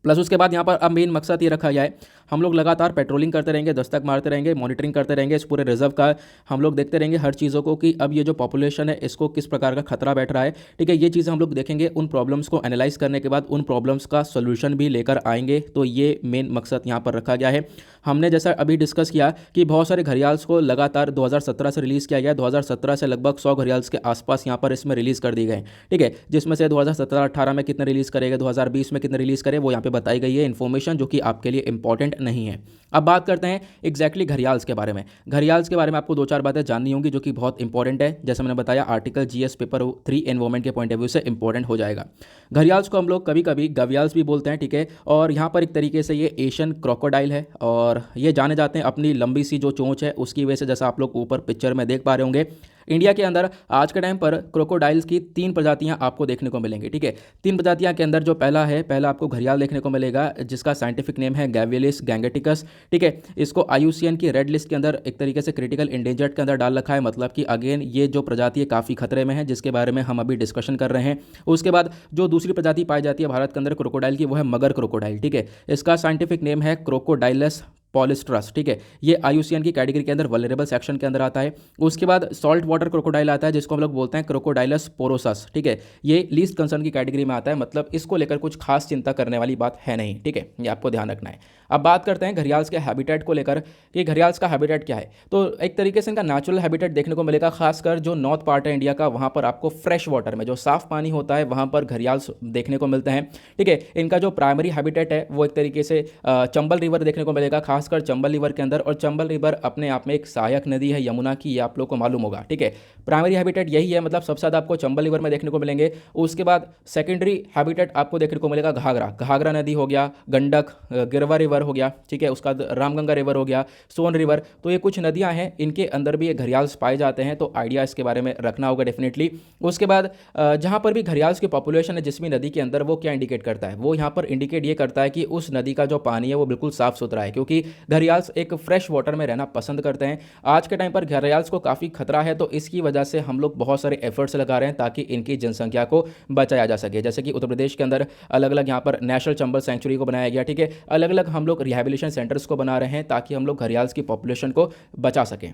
प्लस उसके बाद यहाँ पर अब मेन मकसद ये रखा गया है, हम लोग लगातार पेट्रोलिंग करते रहेंगे, दस्तक मारते रहेंगे, मॉनिटरिंग करते रहेंगे इस पूरे रिजर्व का। हम लोग देखते रहेंगे हर चीज़ों को कि अब ये जो पॉपुलेशन है इसको किस प्रकार का खतरा बैठ रहा है। ठीक है, ये चीज़ें हम लोग देखेंगे, उन प्रॉब्लम्स को एनालाइज करने के बाद उन प्रॉब्लम्स का सोल्यूशन भी लेकर आएंगे। तो ये मेन मकसद यहाँ पर रखा गया है। हमने जैसा अभी डिस्कस किया कि बहुत सारे घड़ियाल्स को लगातार 2017 से रिलीज़ किया गया। 2017 से लगभग 100 घड़ियाल्स के आसपास यहाँ पर इसमें रिलीज़ कर दी गए। ठीक है, जिसमें से 2017-18 में कितने रिलीज़ करेगा, 2020 में कितने रिलीज़ करे, वो यहाँ पे बताई गई है इन्फॉर्मेशन, जो कि आपके लिए इंपॉर्टेंट नहीं है। अब बात करते हैं एग्जैक्टली घड़ियाल्स के बारे में। घड़ियाल्स के बारे में आपको 2-4 बातें जाननी होंगी, जो कि बहुत इंपॉर्टेंट है। जैसे मैंने बताया, आर्टिकल जीएस पेपर 3 एनवायरमेंट के पॉइंट ऑफ व्यू से इंपॉर्टेंट हो जाएगा। घड़ियाल्स को हम लोग कभी कभी गवियाल्स भी बोलते हैं। ठीक है, और यहाँ पर एक तरीके से ये एशियन क्रोकोडाइल है और ये जाने जाते हैं अपनी लंबी सी जो चोंच है उसकी वजह से, जैसा आप लोग ऊपर पिक्चर में देख पा रहे होंगे। इंडिया के अंदर आज के टाइम पर क्रोकोडाइल्स की 3 प्रजातियां आपको देखने को मिलेंगी। ठीक है, 3 प्रजातियां के अंदर जो पहला आपको घड़ियाल देखने को मिलेगा, जिसका साइंटिफिक नेम है गैवियलिस गैंगेटिकस। ठीक है, इसको IUCN की रेड लिस्ट के अंदर एक तरीके से क्रिटिकल इंडेंजर्ड के अंदर डाल रखा है। मतलब कि अगेन ये जो प्रजाति है काफ़ी खतरे में है, जिसके बारे में हम अभी डिस्कशन कर रहे हैं। उसके बाद जो दूसरी प्रजाति पाई जाती है भारत के अंदर क्रोकोडाइल की, वो है मगर क्रोकोडाइल। ठीक है, इसका साइंटिफिक नेम है क्रोकोडाइलस पॉलिस्ट्रस। ठीक है, ये IUCN की कैटेगरी के अंदर वल्नरेबल सेक्शन के अंदर आता है। उसके बाद सॉल्ट वाटर क्रोकोडाइल आता है, जिसको हम लोग बोलते हैं क्रोकोडाइलस पोरोसस। ठीक है, ये लीस्ट कंसर्न की कैटेगरी में आता है। मतलब इसको लेकर कुछ खास चिंता करने वाली बात है नहीं। ठीक है, ये आपको ध्यान रखना है। अब बात करते हैं घड़ियाल्स के हैबिटेट को लेकर कि घड़ियाल्स का हैबिटेट क्या है। तो एक तरीके से इनका नेचुरल हैबिटेट देखने को मिलेगा, खासकर जो नॉर्थ पार्ट है इंडिया का, वहाँ पर आपको फ्रेश वाटर में जो साफ पानी होता है वहाँ पर घड़ियाल्स देखने को मिलते हैं। ठीक है, इनका जो प्राइमरी हैबिटेट है वो एक तरीके से चंबल रिवर देखने को मिलेगा, खासकर चंबल रिवर के अंदर। और चंबल रिवर अपने आप में एक सहायक नदी है यमुना की, ये आप लोग को मालूम होगा, ठीक है। प्राइमरी हैबिटेट यही है, मतलब सबसे ज़्यादा आपको चंबल रिवर में देखने को मिलेंगे। उसके बाद सेकेंडरी हैबिटेट आपको देखने को मिलेगा घाघरा, घाघरा नदी हो गया, गंडक, गिरवा रिवर हो गया, ठीक है। उसका रामगंगा रिवर हो गया, सोन रिवर। तो ये कुछ नदियाँ हैं, इनके अंदर भी ये घड़ियाल्स पाए जाते हैं, तो आइडिया इसके बारे में रखना होगा डेफिनेटली। उसके बाद जहाँ पर भी घड़ियाल्स की पॉपुलेशन है जिस भी नदी के अंदर, वो क्या इंडिकेट करता है, वो यहाँ पर इंडिकेट ये करता है कि उस नदी का जो पानी है वो बिल्कुल साफ सुथरा है, क्योंकि घड़ियाल्स एक फ्रेश वाटर में रहना पसंद करते हैं। आज के टाइम पर घड़ियाल्स को काफ़ी खतरा है, तो इसकी वजह से हम लोग बहुत सारे एफर्ट्स लगा रहे हैं ताकि इनकी जनसंख्या को बचाया जा सके। जैसे कि उत्तर प्रदेश के अंदर अलग अलग यहाँ पर नेशनल चंबल सेंचुरी को बनाया गया, ठीक है। अलग अलग हम लोग रिहेबिलिटेशन सेंटर्स को बना रहे हैं ताकि हम लोग घड़ियाल्स की पॉपुलेशन को बचा सकें।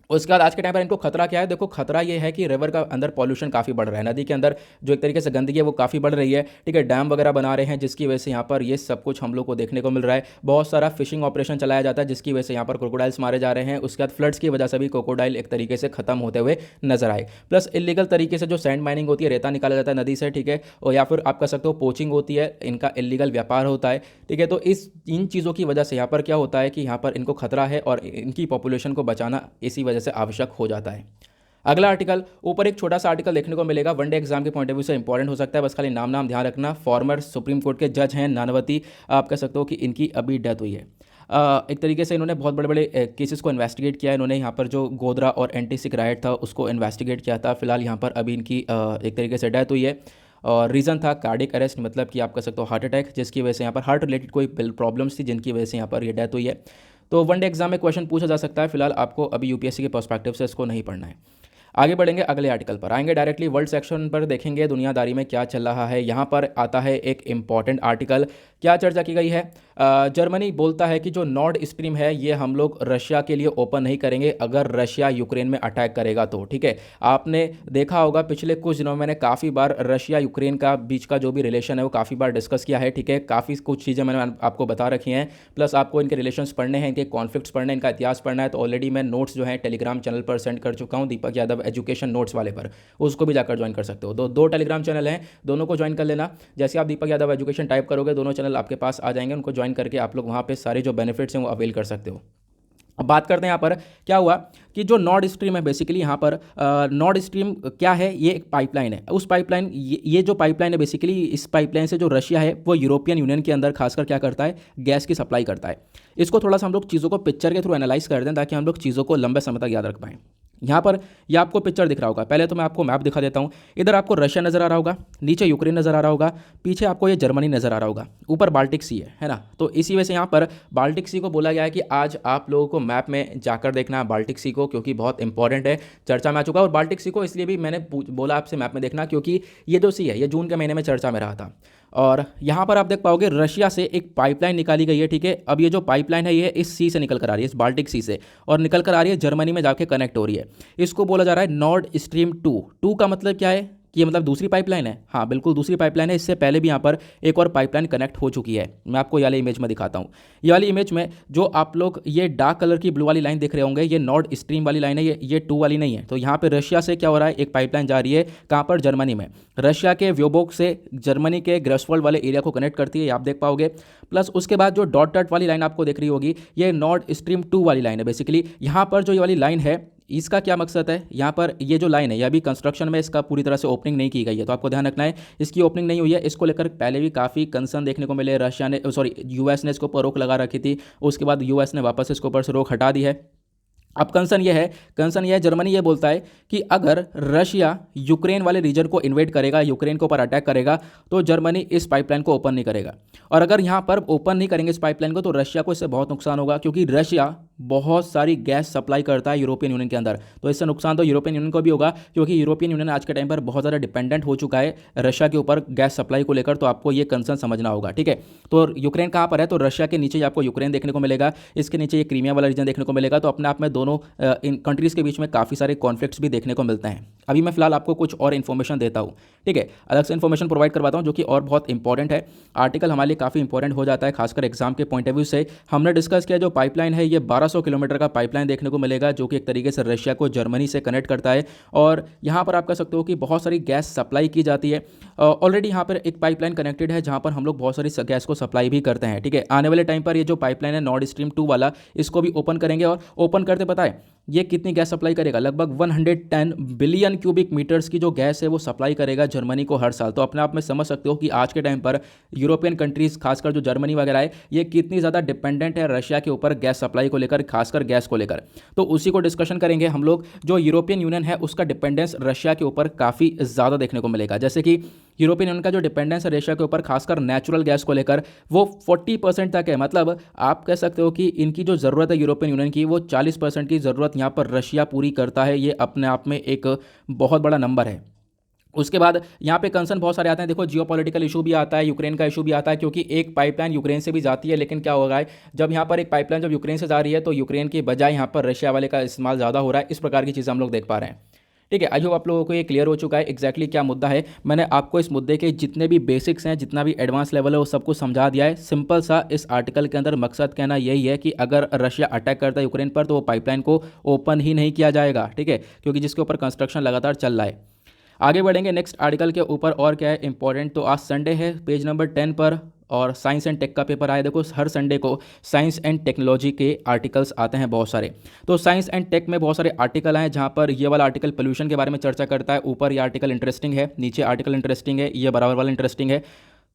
उसके बाद आज के टाइम पर इनको खतरा क्या है, देखो खतरा ये है कि रिवर का अंदर पॉल्यूशन काफ़ी बढ़ रहा है, नदी के अंदर जो एक तरीके से गंदगी है वो काफ़ी बढ़ रही है, ठीक है। डैम वगैरह बना रहे हैं जिसकी वजह से यहाँ पर ये सब कुछ हम लोग को देखने को मिल रहा है। बहुत सारा फिशिंग ऑपरेशन चलाया जाता है जिसकी वजह से यहाँ पर क्रोकोडाइल्स मारे जा रहे हैं। उसके बाद फ्लड्स की वजह से भी क्रोकोडाइल एक तरीके से खत्म होते हुए नजर आए। प्लस इलीगल तरीके से जो सैंड माइनिंग होती है, रेता निकाला जाता है नदी से, ठीक है, और या फिर आप कह सकते हो पोचिंग होती है, इनका इलीगल व्यापार होता है, ठीक है। तो इन चीज़ों की वजह से यहाँ पर क्या होता है कि यहाँ पर इनको खतरा है और इनकी पॉपुलेशन को बचाना इसी वजह से आवश्यक हो जाता है। अगला आर्टिकल, ऊपर एक छोटा सा आर्टिकल देखने को मिलेगा, वनडे एग्जाम के पॉइंट ऑफ व्यू से इंपॉर्टेंट हो सकता है, बस खाली नाम ध्यान रखना। फॉर्मर सुप्रीम कोर्ट के जज हैं नानावती, आप कह सकते हो कि इनकी अभी डेथ हुई है। एक तरीके से इन्होंने बहुत बड़े बड़े केसेस को इन्वेस्टिगेट किया। इन्होंने यहाँ पर जो गोधरा और एंटी-सिख राइट था उसको इन्वेस्टिगेट किया था। फिलहाल यहाँ पर अभी इनकी एक तरीके से डेथ हुई है और रीज़न था कार्डियक अरेस्ट, मतलब कि आप कह सकते हो हार्ट अटैक, जिसकी वजह से यहाँ पर हार्ट रिलेटेड कोई प्रॉब्लम्स थी जिनकी वजह से यहाँ पर ये डेथ हुई है। तो वनडे एग्जाम में क्वेश्चन पूछा जा सकता है, फिलहाल आपको अभी यूपीएससी के पर्सपेक्टिव से इसको नहीं पढ़ना है। आगे बढ़ेंगे, अगले आर्टिकल पर आएंगे, डायरेक्टली वर्ल्ड सेक्शन पर देखेंगे दुनियादारी में क्या चल रहा है। यहाँ पर आता है एक इंपॉर्टेंट आर्टिकल, क्या चर्चा की गई है। जर्मनी बोलता है कि जो नॉर्ड स्ट्रीम है ये हम लोग रशिया के लिए ओपन नहीं करेंगे अगर रशिया यूक्रेन में अटैक करेगा तो, ठीक है। आपने देखा होगा पिछले कुछ दिनों में मैंने काफ़ी बार रशिया यूक्रेन का बीच का जो भी रिलेशन है वो काफ़ी बार डिस्कस किया है, ठीक है। काफ़ी कुछ चीज़ें मैंने आपको बता रखी हैं, प्लस आपको इनके रिलेशंस पढ़ने हैं, इनके कॉन्फ्लिक्ट्स पढ़ने हैं, इनका इतिहास पढ़ना है। तो ऑलरेडी मैं नोट्स जो हैं टेलीग्राम चैनल पर सेंड कर चुका हूँ, दीपक यादव एजुकेशन नोट्स वाले पर, उसको भी जाकर ज्वाइन कर सकते हो। दो टेलीग्राम चैनल हैं, दोनों को ज्वाइन कर लेना। जैसे आप दीपक यादव एजुकेशन टाइप करोगे दोनों चैनल आपके पास आ जाएंगे, उनको ज्वाइन करके आप लोग वहाँ पे सारे जो बेनिफिट्स हैं वो अवेल कर सकते हो। अब बात करते हैं यहाँ पर क्या हुआ कि जो नॉर्ड स्ट्रीम है बेसिकली यहाँ पर नॉर्ड स्ट्रीम क्या है, ये एक पाइपलाइन है। उस पाइपलाइन ये जो पाइपलाइन है बेसिकली, इस पाइपलाइन से जो रशिया है वो यूरोपियन यूनियन के अंदर खासकर क्या करता है, गैस की सप्लाई करता है। इसको थोड़ा सा हम लोग चीज़ों को पिक्चर के थ्रू एनालाइज कर दें ताकि हम लोग चीज़ों को लंबे समय तक याद रख पाएँ। यहाँ पर ये आपको पिक्चर दिख रहा होगा, पहले तो मैं आपको मैप दिखा देता हूँ। इधर आपको रशिया नज़र आ रहा होगा, नीचे यूक्रेन नज़र आ रहा होगा, पीछे आपको ये जर्मनी नज़र आ रहा होगा, ऊपर बाल्टिक सी है ना। तो इसी वजह से यहाँ पर बाल्टिक सी को बोला गया है कि आज आप लोगों को मैप में जाकर देखना है बाल्टिक सी को, क्योंकि बहुत इंपॉर्टेंट है, चर्चा में आ चुका है। और बाल्टिक सी को इसलिए भी मैंने बोला आपसे मैप में देखना क्योंकि ये जो सी है ये जून के महीने में चर्चा में रहा था। और यहाँ पर आप देख पाओगे रशिया से एक पाइपलाइन निकाली गई है, ठीक है। अब ये जो पाइपलाइन है ये इस सी से निकल कर आ रही है, इस बाल्टिक सी से, और निकल कर आ रही है जर्मनी में जाके कनेक्ट हो रही है। इसको बोला जा रहा है नॉर्ड स्ट्रीम 2 का मतलब क्या है कि ये मतलब दूसरी पाइपलाइन है। हाँ बिल्कुल दूसरी पाइपलाइन है, इससे पहले भी यहाँ पर एक और पाइपलाइन कनेक्ट हो चुकी है। मैं आपको ये वाली इमेज में दिखाता हूँ। ये वाली इमेज में जो आप लोग ये डार्क कलर की ब्लू वाली लाइन देख रहे होंगे, ये नॉर्ड स्ट्रीम वाली लाइन है, ये 2 वाली नहीं है। तो यहाँ पे रशिया से क्या हो रहा है, एक पाइपलाइन जा रही है कहाँ पर, जर्मनी में। रशिया के व्योबोक से जर्मनी के ग्रेफ्सवॉल्ड वाले एरिया को कनेक्ट करती है, आप देख पाओगे। प्लस उसके बाद जो डॉट डॉट वाली लाइन आपको दिख रही होगी ये नॉर्ड स्ट्रीम 2 वाली लाइन है। बेसिकली यहाँ पर जो ये वाली लाइन है इसका क्या मकसद है, यहाँ पर ये जो लाइन है ये अभी कंस्ट्रक्शन में इसका पूरी तरह से ओपनिंग नहीं की गई है, तो आपको ध्यान रखना है इसकी ओपनिंग नहीं हुई है। इसको लेकर पहले भी काफ़ी कंसर्न देखने को मिले, रशिया ने यूएस ने इसके ऊपर रोक लगा रखी थी, उसके बाद यूएस ने वापस इसके ऊपर से रोक हटा दी है। अब कंसर्न ये है जर्मनी ये बोलता है कि अगर रशिया यूक्रेन वाले रीजन को इन्वेड करेगा, यूक्रेन के ऊपर अटैक करेगा, तो जर्मनी इस पाइपलाइन को ओपन नहीं करेगा। और अगर यहाँ पर ओपन नहीं करेंगे इस पाइपलाइन को तो रशिया को इससे बहुत नुकसान होगा, क्योंकि रशिया बहुत सारी गैस सप्लाई करता है यूरोपियन यूनियन के अंदर। तो इससे नुकसान तो यूरोपियन यूनियन को भी होगा, क्योंकि यूरोपियन यूनियन आज के टाइम पर बहुत ज़्यादा डिपेंडेंट हो चुका है रशिया के ऊपर गैस सप्लाई को लेकर। तो आपको ये कंसर्न समझना होगा, ठीक है। तो यूक्रेन कहाँ पर है, तो रशिया के नीचे आपको यूक्रेन देखने को मिलेगा, इसके नीचे ये क्रीमिया वाला रीजन देखने को मिलेगा। तो अपने आप में दोनों इन कंट्रीज़ के बीच में काफ़ी सारे कॉन्फ्लिक्ट्स भी देखने को मिलते हैं। अभी मैं फिलहाल आपको कुछ और इन्फॉर्मेशन देता हूँ, ठीक है, अलग से इन्फॉर्मेशन प्रोवाइड करवाता हूँ जो कि और बहुत इंपॉर्टेंट है। आर्टिकल हमारे लिए काफ़ी इंपॉर्टेंट हो जाता है, खासकर एग्जाम के पॉइंट ऑफ व्यू से। हमने डिस्कस किया जो पाइपलाइन है ये 12 1200 किलोमीटर का पाइपलाइन देखने को मिलेगा, जो कि एक तरीके से रशिया को जर्मनी से कनेक्ट करता है। और यहाँ पर आप कह सकते हो कि बहुत सारी गैस सप्लाई की जाती है। ऑलरेडी यहाँ पर एक पाइपलाइन कनेक्टेड है जहाँ पर हम लोग बहुत सारी गैस को सप्लाई भी करते हैं, ठीक है। आने वाले टाइम पर ये जो पाइपलाइन है नॉर्ड स्ट्रीम 2 वाला, इसको भी ओपन करेंगे। और ओपन करते पता है ये कितनी गैस सप्लाई करेगा? लगभग 110 बिलियन क्यूबिक मीटर्स की जो गैस है वो सप्लाई करेगा जर्मनी को हर साल। तो अपने आप में समझ सकते हो कि आज के टाइम पर यूरोपियन कंट्रीज, खासकर जो जर्मनी वगैरह है, ये कितनी ज़्यादा डिपेंडेंट है रशिया के ऊपर गैस सप्लाई को लेकर, खासकर गैस को लेकर। तो उसी को डिस्कशन करेंगे हम लोग। जो यूरोपियन यूनियन है उसका डिपेंडेंस रशिया के ऊपर काफ़ी ज़्यादा देखने को मिलेगा। जैसे कि यूरोपियन यूनियन का जो डिपेंडेंस है रशिया के ऊपर, खासकर नेचुरल गैस को लेकर, वो 40% तक है। मतलब आप कह सकते हो कि इनकी जो ज़रूरत है यूरोपियन यूनियन की, वो 40% की ज़रूरत यहाँ पर रशिया पूरी करता है। ये अपने आप में एक बहुत बड़ा नंबर है। उसके बाद यहाँ पे कंसर्न बहुत सारे आते हैं। देखो, जियोपॉलिटिकल इशू भी आता है, यूक्रेन का इशू भी आता है, क्योंकि एक पाइपलाइन यूक्रेन से भी जाती है। लेकिन क्या हो रहा है, जब यहाँ पर एक पाइपलाइन जब यूक्रेन से जा रही है तो यूक्रेन की बजाय यहाँ पर रशिया वाले का इस्तेमाल ज़्यादा हो रहा है। इस प्रकार की चीज़ें हम लोग देख पा रहे हैं, ठीक है। आई होप आप लोगों को ये क्लियर हो चुका है एग्जैक्टली क्या मुद्दा है। मैंने आपको इस मुद्दे के जितने भी बेसिक्स हैं, जितना भी एडवांस लेवल है, वो सब कुछ समझा दिया है। सिंपल सा इस आर्टिकल के अंदर मकसद कहना यही है कि अगर रशिया अटैक करता है यूक्रेन पर तो वो पाइपलाइन को ओपन ही नहीं किया जाएगा, ठीक है, क्योंकि जिसके ऊपर कंस्ट्रक्शन लगातार चल रहा है। आगे बढ़ेंगे नेक्स्ट आर्टिकल के ऊपर। और क्या है इंपॉर्टेंट, तो आज संडे है, पेज नंबर 10 पर और साइंस एंड टेक का पेपर आया। देखो, हर संडे को साइंस एंड टेक्नोलॉजी के आर्टिकल्स आते हैं बहुत सारे। तो साइंस एंड टेक में बहुत सारे आर्टिकल हैं, जहाँ पर ये वाला आर्टिकल पोल्यूशन के बारे में चर्चा करता है। ऊपर ये आर्टिकल इंटरेस्टिंग है, नीचे आर्टिकल इंटरेस्टिंग है, ये बराबर वाला इंटरेस्टिंग है।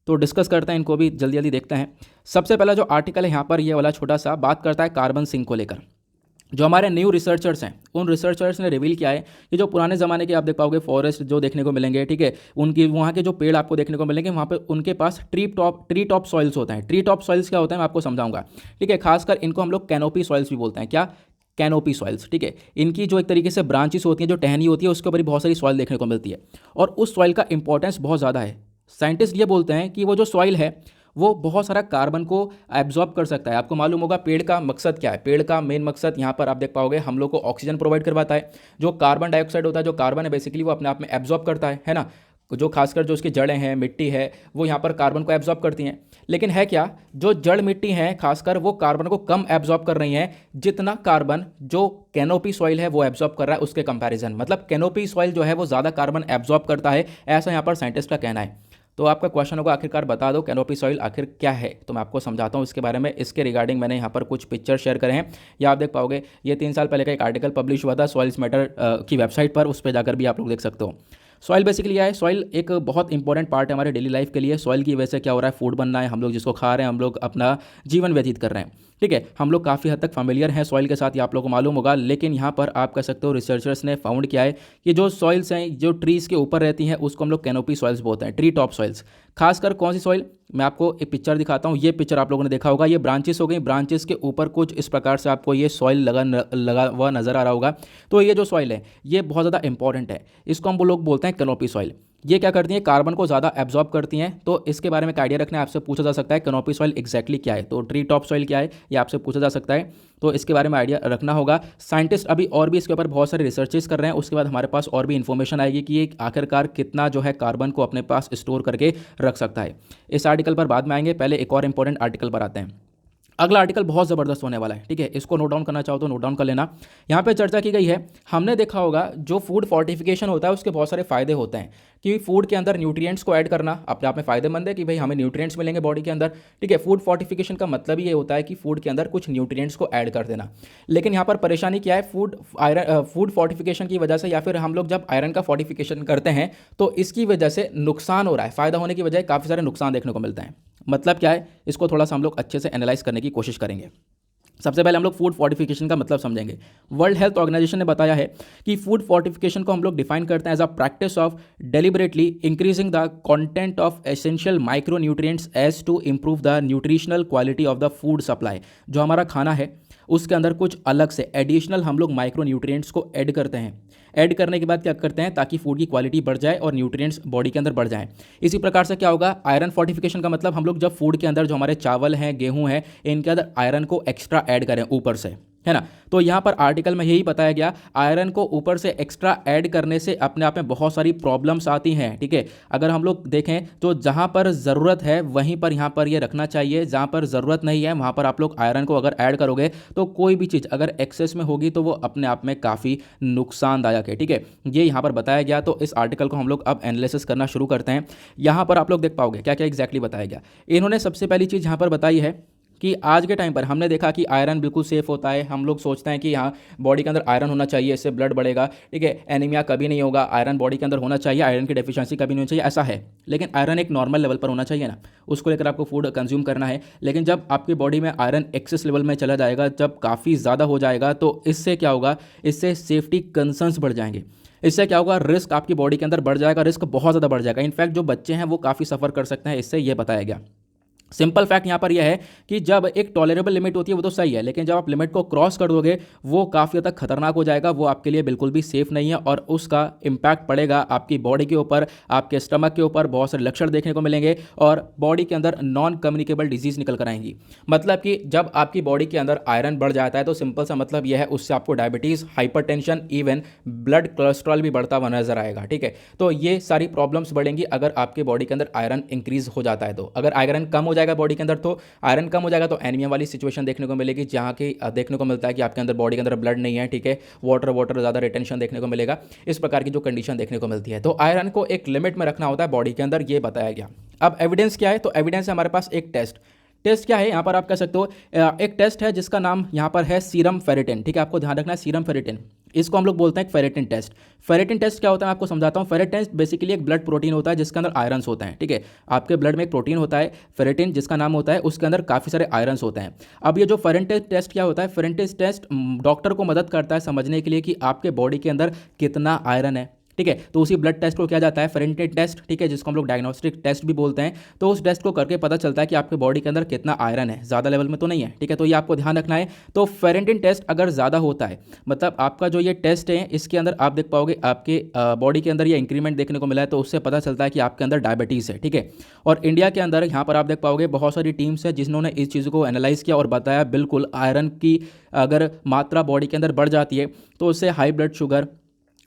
तो डिस्कस करते हैं इनको भी, जल्दी जल्दी देखते हैं। सबसे पहला जो आर्टिकल है यहाँ पर, ये वाला छोटा सा बात करता है कार्बन सिंक को लेकर। जो हमारे न्यू रिसर्चर्स हैं, उन रिसर्चर्स ने रिवील किया है कि जो पुराने ज़माने के आप देख पाओगे फॉरेस्ट जो देखने को मिलेंगे, ठीक है, उनकी वहाँ के जो पेड़ आपको देखने को मिलेंगे, वहाँ पे उनके पास ट्री टॉप सॉइल्स होते हैं। ट्री टॉप सॉइल्स क्या होते हैं मैं आपको समझाऊंगा, ठीक है। खासकर इनको हम लोग कैनोपी सॉइल्स भी बोलते हैं। क्या? कैनोपी सॉइल्स, ठीक है। इनकी जो एक तरीके से ब्रांचेस होती हैं, जो टहनी होती है, उसके ऊपर भी बहुत सारी सॉइल देखने को मिलती है। और उस सॉइल का इंपॉर्टेंस बहुत ज़्यादा है। साइंटिस्ट ये बोलते हैं कि वो जो सॉइल है वो बहुत सारा कार्बन को एब्जॉर्ब कर सकता है। आपको मालूम होगा पेड़ का मकसद क्या है। पेड़ का मेन मकसद यहाँ पर आप देख पाओगे हम लोग को ऑक्सीजन प्रोवाइड करवाता है। जो कार्बन डाइऑक्साइड होता है, जो कार्बन है, बेसिकली वो अपने आप में एब्जॉर्ब करता है ना। जो खासकर जो उसकी जड़ें हैं, मिट्टी है, वो यहाँ पर कार्बन को एब्जॉर्ब करती हैं। लेकिन है क्या, जो जड़ मिट्टी है खासकर वो कार्बन को कम एब्जॉर्ब कर रही हैं, जितना कार्बन जो कैनोपी सॉइल है वो एब्जॉर्ब कर रहा है उसके कंपैरिजन। मतलब कैनोपी सॉइल जो है वो ज़्यादा कार्बन एब्जॉर्ब करता है, ऐसा यहाँ पर साइंटिस्ट का कहना है। तो आपका क्वेश्चन होगा आखिरकार बता दो कैनोपी सॉइल आखिर क्या है। तो मैं आपको समझाता हूँ इसके बारे में। इसके रिगार्डिंग मैंने यहाँ पर कुछ पिक्चर शेयर करे हैं, या आप देख पाओगे। ये 3 साल पहले का एक आर्टिकल पब्लिश हुआ था सॉइल्स मैटर की वेबसाइट पर, उस पर जाकर भी आप लोग देख सकते हो। सॉइल बेसिकली क्या है? सॉइल एक बहुत इंपॉर्टेंट पार्ट है हमारे डेली लाइफ के लिए। सॉइल की वजह से क्या हो रहा है, फूड बन रहा है, हम लोग जिसको खा रहे हैं, हम लोग अपना जीवन व्यतीत कर रहे हैं, ठीक है। हम लोग काफ़ी हद तक फैमिलियर हैं सॉइल के साथ, ये आप लोगों को मालूम होगा। लेकिन यहाँ पर आप कह सकते हो रिसर्चर्स ने फाउंड किया है कि जो सॉइल्स हैं, जो ट्रीज़ के ऊपर रहती हैं, उसको हम लोग कैनोपी सॉइल्स बोलते हैं, ट्री टॉप सॉइल्स। खासकर कौन सी सॉइल, मैं आपको एक पिक्चर दिखाता हूँ। ये पिक्चर आप लोगों ने देखा होगा, ये ब्रांचेस हो गई, ब्रांचेस के ऊपर कुछ इस प्रकार से आपको ये सॉइल लगा हुआ नजर आ रहा होगा। तो ये जो सॉइल है ये बहुत ज़्यादा इंपॉर्टेंट है, इसको हम लोग बोलते हैं कैनोपी सॉइल। ये क्या करती हैं, कार्बन को ज़्यादा एब्जॉर्ब करती हैं। तो इसके बारे में एक आइडिया रखना है, आपसे पूछा जा सकता है कैनोपी सॉइल एग्जैक्टली क्या है, तो ट्री टॉप सॉइल क्या है ये आपसे पूछा जा सकता है। तो इसके बारे में आइडिया रखना होगा। साइंटिस्ट अभी और भी इसके ऊपर बहुत सारे रिसर्चेस कर रहे हैं, उसके बाद हमारे पास और भी इन्फॉर्मेशन आएगी कि ये आखिरकार कितना जो है कार्बन को अपने पास स्टोर करके रख सकता है। इस आर्टिकल पर बाद में आएंगे, पहले एक और इंपॉर्टेंट आर्टिकल पर आते हैं। अगला आर्टिकल बहुत ज़बरदस्त होने वाला है, ठीक है। इसको नोट डाउन करना चाहो तो नोट डाउन कर लेना। यहाँ पे चर्चा की गई है, हमने देखा होगा जो फूड फोर्टिफिकेशन होता है उसके बहुत सारे फायदे होते हैं कि फूड के अंदर न्यूट्रिएंट्स को ऐड करना अपने आप में फ़ायदेमंद है कि भाई हमें न्यूट्रिएंट्स मिलेंगे बॉडी के अंदर, ठीक है। फूड फोर्टिफिकेशन का मतलब ही ये होता है कि फूड के अंदर कुछ न्यूट्रिएंट्स को ऐड कर देना। लेकिन यहाँ पर परेशानी क्या है, फूड फोर्टिफिकेशन की वजह से, या फिर हम लोग जब आयरन का फोर्टिफिकेशन करते हैं तो इसकी वजह से नुकसान हो रहा है, फ़ायदा होने की बजाय काफ़ी सारे नुकसान देखने को मिलते हैं। मतलब क्या है, इसको थोड़ा सा हम लोग अच्छे से एनालाइज करने की कोशिश करेंगे। सबसे पहले हम लोग फूड फोर्टिफिकेशन का मतलब समझेंगे। वर्ल्ड हेल्थ ऑर्गेनाइजेशन ने बताया है कि फूड फोर्टिफिकेशन को हम लोग डिफाइन करते हैं as a practice of deliberately increasing the content of essential micronutrients as to improve the nutritional quality of the food supply. जो हमारा खाना है उसके अंदर कुछ अलग से एडिशनल हम लोग माइक्रो न्यूट्रिएंट्स को ऐड करते हैं। ऐड करने के बाद क्या करते हैं, ताकि फूड की क्वालिटी बढ़ जाए और न्यूट्रिएंट्स बॉडी के अंदर बढ़ जाएं। इसी प्रकार से क्या होगा, आयरन फोर्टिफिकेशन का मतलब हम लोग जब फूड के अंदर जो हमारे चावल हैं, गेहूं हैं, इनके अंदर आयरन को एक्स्ट्रा ऐड करें ऊपर से, है ना। तो यहाँ पर आर्टिकल में यही बताया गया, आयरन को ऊपर से एक्स्ट्रा ऐड करने से अपने आप में बहुत सारी प्रॉब्लम्स आती हैं, ठीक है। अगर हम लोग देखें तो जहाँ पर ज़रूरत है वहीं पर यहाँ पर ये रखना चाहिए, जहाँ पर ज़रूरत नहीं है वहाँ पर आप लोग आयरन को अगर ऐड करोगे तो कोई भी चीज़ अगर एक्सेस में होगी तो वो अपने आप में काफ़ी नुकसानदायक है, ठीक है। ये यहाँ पर बताया गया। तो इस आर्टिकल को हम लोग अब एनालिसिस करना शुरू करते हैं। यहाँ पर आप लोग देख पाओगे क्या क्या एग्जैक्टली बताया गया। इन्होंने सबसे पहली चीज़ यहाँ पर बताई है कि आज के टाइम पर हमने देखा कि आयरन बिल्कुल सेफ होता है। हम लोग सोचते हैं कि हाँ, बॉडी के अंदर आयरन होना चाहिए, इससे ब्लड बढ़ेगा, ठीक है, एनीमिया कभी नहीं होगा, आयरन बॉडी के अंदर होना चाहिए, आयरन की डेफिशिएंसी कभी नहीं होनी चाहिए, ऐसा है। लेकिन आयरन एक नॉर्मल लेवल पर होना चाहिए ना, उसको लेकर आपको फूड कंज्यूम करना है। लेकिन जब आपकी बॉडी में आयरन एक्सेस लेवल में चला जाएगा, जब काफ़ी ज़्यादा हो जाएगा, तो इससे क्या होगा, इससे सेफ्टी कंसर्न्स बढ़ जाएंगे। इससे क्या होगा, रिस्क आपकी बॉडी के अंदर बढ़ जाएगा, रिस्क बहुत ज़्यादा बढ़ जाएगा। इनफैक्ट जो बच्चे हैं वो काफ़ी सफ़र कर सकते हैं, इससे ये बताया गया। सिंपल फैक्ट यहाँ पर यह है कि जब एक टॉलरेबल लिमिट होती है वो तो सही है, लेकिन जब आप लिमिट को क्रॉस कर दोगे वो काफ़ी हद तक खतरनाक हो जाएगा, वो आपके लिए बिल्कुल भी सेफ नहीं है और उसका इम्पैक्ट पड़ेगा आपकी बॉडी के ऊपर, आपके स्टमक के ऊपर। बहुत सारे लक्षण देखने को मिलेंगे और बॉडी के अंदर नॉन कम्युनिकेबल डिजीज़ निकल कर आएंगी। मतलब कि जब आपकी बॉडी के अंदर आयरन बढ़ जाता है तो सिंपल सा मतलब यह है, उससे आपको diabetes, hypertension, even blood cholesterol भी बढ़ता हुआ नजर आएगा, ठीक है। तो ये सारी प्रॉब्लम्स बढ़ेंगी अगर आपके बॉडी के अंदर आयरन इंक्रीज हो जाता है। तो अगर आयरन कम हो जाएगा बॉडी के अंदर, तो आयरन कम हो जाएगा तो एनीमिया वाली सिचुएशन देखने को मिलेगी, जहाँ की देखने को मिलता है कि आपके अंदर बॉडी के अंदर ब्लड नहीं है, ठीक है, वाटर ज़्यादा रिटेंशन देखने को मिलेगा। इस प्रकार की जो कंडीशन देखने को मिलती है, तो आयरन को एक लिमिट में रखना होता है बॉडी के अंदर, ये बताया गया। अब एविडेंस क्या है, तो एविडेंस है हमारे पास एक टेस्ट क्या है यहाँ पर आप कह सकते हो, एक टेस्ट है जिसका नाम यहाँ पर है सीरम फेरिटिन, ठीक है। आपको ध्यान रखना है सीरम फेरिटिन, इसको हम लोग बोलते हैं फेरिटिन टेस्ट। फेरिटिन टेस्ट क्या होता है आपको समझाता हूँ। फेरिटिन बेसिकली एक ब्लड प्रोटीन होता है जिसके अंदर आयरन्स होते हैं, ठीक है। आपके ब्लड में एक प्रोटीन होता है फेरिटिन जिसका नाम होता है, उसके अंदर काफ़ी सारे आयरन्स होते हैं। अब ये जो फेरिटिन टेस्ट क्या होता है, फेरिटिन टेस्ट डॉक्टर को मदद करता है समझने के लिए कि आपके बॉडी के अंदर कितना आयरन है, ठीक है। तो उसी ब्लड टेस्ट को किया जाता है फेरिटिन टेस्ट, ठीक है, जिसको हम लोग डायग्नोस्टिक टेस्ट भी बोलते हैं। तो उस टेस्ट को करके पता चलता है कि आपके बॉडी के अंदर कितना आयरन है, ज़्यादा लेवल में तो नहीं है, ठीक है। तो ये आपको ध्यान रखना है। तो फेरिटिन टेस्ट अगर ज़्यादा होता है, मतलब आपका जो ये टेस्ट है इसके अंदर आप देख पाओगे आपके बॉडी के अंदर ये इंक्रीमेंट देखने को मिला है, तो उससे पता चलता है कि आपके अंदर डायबिटीज़ है, ठीक है। और इंडिया के अंदर यहाँ पर आप देख पाओगे बहुत सारी टीम्स है जिन्होंने इस चीज़ को एनालाइज किया और बताया बिल्कुल आयरन की अगर मात्रा बॉडी के अंदर बढ़ जाती है तो उससे high blood sugar,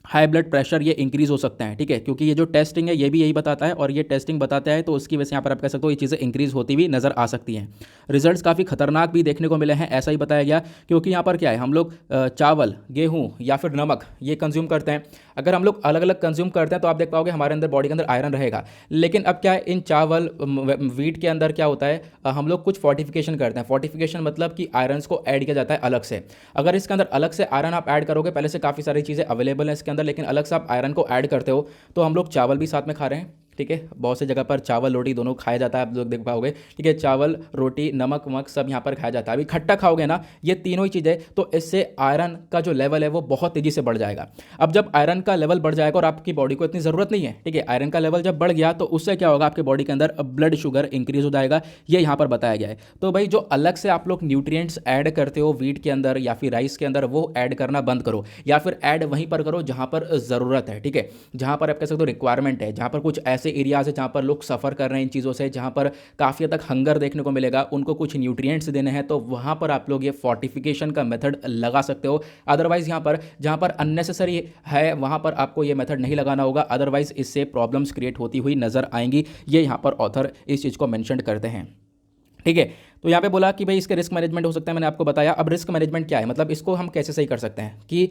high blood pressure ये इंक्रीज़ हो सकते हैं, ठीक है। क्योंकि ये जो टेस्टिंग है ये भी यही बताता है और ये टेस्टिंग बताता है, तो उसकी वजह से यहाँ पर आप कह सकते हो ये चीज़ें इंक्रीज़ होती हुई नज़र आ सकती हैं। रिजल्ट्स काफ़ी खतरनाक भी देखने को मिले हैं, ऐसा ही बताया गया। क्योंकि यहाँ पर क्या है, हम लोग चावल, गेहूँ या फिर नमक ये कंज्यूम करते हैं। अगर हम लोग अलग अलग कंज्यूम करते हैं तो आप देख पाओगे हमारे अंदर बॉडी के अंदर आयरन रहेगा। लेकिन अब क्या है, इन चावल वीट के अंदर क्या होता है, हम लोग कुछ फोर्टिफिकेशन करते हैं। फोर्टिफिकेशन मतलब कि आयरन्स को ऐड किया जाता है अलग से। अगर इसके अंदर अलग से आयरन आप ऐड करोगे, पहले से काफ़ी सारी चीज़ें अवेलेबल हैं इसके अंदर, लेकिन अलग से आप आयरन को ऐड करते हो, तो हम लोग चावल भी साथ में खा रहे हैं, ठीक है। बहुत सी जगह पर चावल रोटी दोनों खाया जाता है, आप लोग देख पाओगे, ठीक है। चावल रोटी नमक वमक सब यहाँ पर खाया जाता है। अभी खट्टा खाओगे ना, ये तीनों ही चीज़ें, तो इससे आयरन का जो लेवल है वो बहुत तेज़ी से बढ़ जाएगा। अब जब आयरन का लेवल बढ़ जाएगा और आपकी बॉडी को इतनी ज़रूरत नहीं है, ठीक है, आयरन का लेवल जब बढ़ गया तो उससे क्या होगा, आपके बॉडी के अंदर ब्लड शुगर इंक्रीज हो जाएगा, ये यहाँ पर बताया गया है। तो भाई जो अलग से आप लोग न्यूट्रिएंट्स ऐड करते हो वीट के अंदर या फिर राइस के अंदर, वो ऐड करना बंद करो, या फिर ऐड वहीं पर करो जहाँ पर ज़रूरत है, ठीक है, जहाँ पर आप कह सकते हो रिक्वायरमेंट है, जहाँ पर कुछ ऐसे एरियाज है जहाँ पर लोग सफ़र कर रहे हैं इन चीज़ों से, जहाँ पर काफ़ी हद तक हंगर देखने को मिलेगा, उनको कुछ न्यूट्रिएंट्स देने हैं, तो वहाँ पर आप लोग ये फोर्टिफिकेशन का मेथड लगा सकते हो। अदरवाइज़ यहाँ पर जहाँ पर अननेसेसरी है वहाँ पर आपको ये मेथड नहीं लगाना होगा, अदरवाइज़ इससे प्रॉब्लम्स क्रिएट होती हुई नज़र आएंगी। ये यहाँ पर ऑथर इस चीज़ को मेंशन करते हैं, ठीक है। तो यहाँ पे बोला कि भाई इसके रिस्क मैनेजमेंट हो सकता है, मैंने आपको बताया। अब रिस्क मैनेजमेंट क्या है, मतलब इसको हम कैसे सही कर सकते हैं कि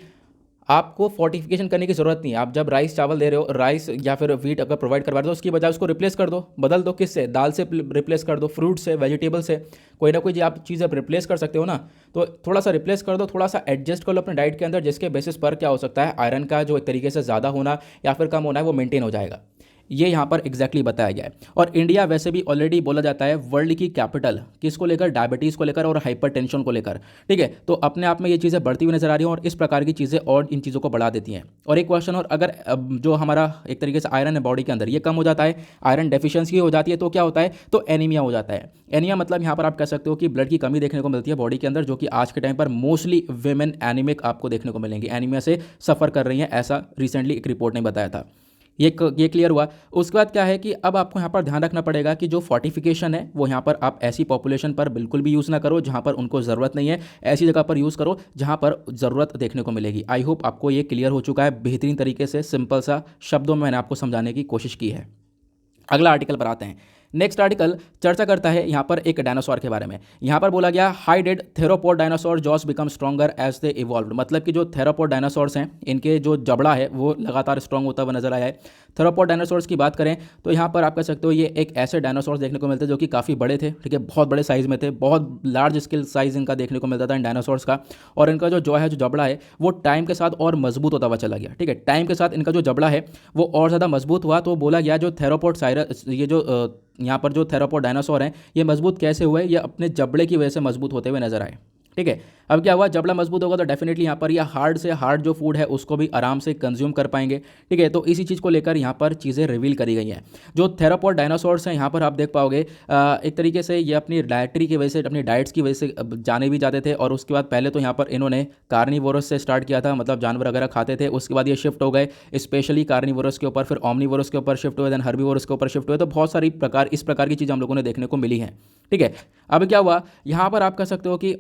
आपको फोर्टिफिकेशन करने की ज़रूरत नहीं है। आप जब राइस चावल दे रहे हो, राइस या फिर वीट अगर प्रोवाइड करवा रहे हो, उसकी बजाय उसको रिप्लेस कर दो, बदल दो। किससे, दाल से रिप्लेस कर दो, फ्रूट से, वेजिटेबल से, कोई ना कोई जो आप चीज़ आप रिप्लेस कर सकते हो ना, तो थोड़ा सा रिप्लेस कर दो, थोड़ा सा एडजस्ट कर लो अपने डाइट के अंदर, जिसके बेसिस पर क्या हो सकता है, आयरन का जो एक तरीके से ज़्यादा होना या फिर कम होना है वो मेंटेन हो जाएगा। ये यहाँ पर एग्जैक्टली बताया गया है। और इंडिया वैसे भी ऑलरेडी बोला जाता है वर्ल्ड की कैपिटल किसको लेकर, डायबिटीज़ को लेकर और हाइपरटेंशन को लेकर, ठीक है। तो अपने आप में ये चीज़ें बढ़ती हुई नजर आ रही हैं और इस प्रकार की चीज़ें और इन चीज़ों को बढ़ा देती हैं। और एक क्वेश्चन, और अगर जो हमारा एक तरीके से आयरन है बॉडी के अंदर ये कम हो जाता है, आयरन डेफिशिएंसी हो जाती है, तो क्या होता है, तो एनीमिया हो जाता है। एनीमिया मतलब यहाँ पर आप कह सकते हो कि ब्लड की कमी देखने को मिलती है बॉडी के अंदर, जो कि आज के टाइम पर मोस्टली वेमेन एनीमिक आपको देखने को मिलेंगी, एनीमिया से सफ़र कर रही हैं, ऐसा रिसेंटली एक रिपोर्ट ने बताया था। ये क्लियर हुआ। उसके बाद क्या है कि अब आपको यहाँ पर ध्यान रखना पड़ेगा कि जो फोर्टिफिकेशन है वो यहाँ पर आप ऐसी पॉपुलेशन पर बिल्कुल भी यूज़ ना करो जहाँ पर उनको ज़रूरत नहीं है, ऐसी जगह पर यूज़ करो जहाँ पर ज़रूरत देखने को मिलेगी। आई होप आपको ये क्लियर हो चुका है, बेहतरीन तरीके से सिंपल सा शब्दों में मैंने आपको समझाने की कोशिश की है। अगला आर्टिकल पर आते हैं। नेक्स्ट आर्टिकल चर्चा करता है यहाँ पर एक डायनासोर के बारे में। यहाँ पर बोला गया high dead theropod dinosaur jaws become stronger as they evolve. मतलब कि जो थेरोपोड डायनासोर्स हैं इनके जो जबड़ा है वो लगातार स्ट्रॉन्ग होता हुआ नजर आया है। थेरोपोड डायनासोर्स की बात करें तो यहाँ पर आप कह सकते हो ये एक ऐसे डायनासोर्स देखने को मिलते हैं जो कि काफ़ी बड़े थे, ठीक है, बहुत बड़े साइज़ में थे, बहुत लार्ज स्केल साइज़ इनका देखने को मिलता था इन डायनासोर्स का। और इनका जो है जो जबड़ा है वो टाइम के साथ और मजबूत होता हुआ चला गया, ठीक है, टाइम के साथ इनका जो जबड़ा है वो और ज़्यादा मजबूत हुआ। तो बोला गया जो थेरोपोड साइरस ये जो यहाँ पर जो थेरोपोड डायनासोर हैं ये मजबूत कैसे हुए, ये अपने जबड़े की वजह से मजबूत होते हुए नजर आए, ठीक है। अब क्या हुआ, जबड़ा मजबूत होगा तो डेफिनेटली यहाँ पर यह हार्ड से हार्ड जो फूड है उसको भी आराम से कंज्यूम कर पाएंगे, ठीक है। तो इसी चीज़ को लेकर यहाँ पर चीज़ें रिवील करी गई हैं। जो थेरोपोड डायनासोर्स हैं यहाँ पर आप देख पाओगे एक तरीके से ये अपनी डायट्री की वजह से, अपनी डाइट्स की वजह से जाने भी जाते थे। और उसके बाद पहले तो यहाँ पर इन्होंने कार्निवोरस से स्टार्ट किया था, मतलब जानवर वगैरह खाते थे। उसके बाद ये शिफ्ट हो गए स्पेशली कार्निवोरस के ऊपर, फिर ओमनीवोरस के ऊपर शिफ्ट हुए, देन हर्बीवोरस के ऊपर शिफ्ट हुए। तो बहुत सारी इस प्रकार की चीज़ हम लोगों ने देखने को मिली है, ठीक है। अब क्या हुआ, यहाँ पर आप कह सकते हो कि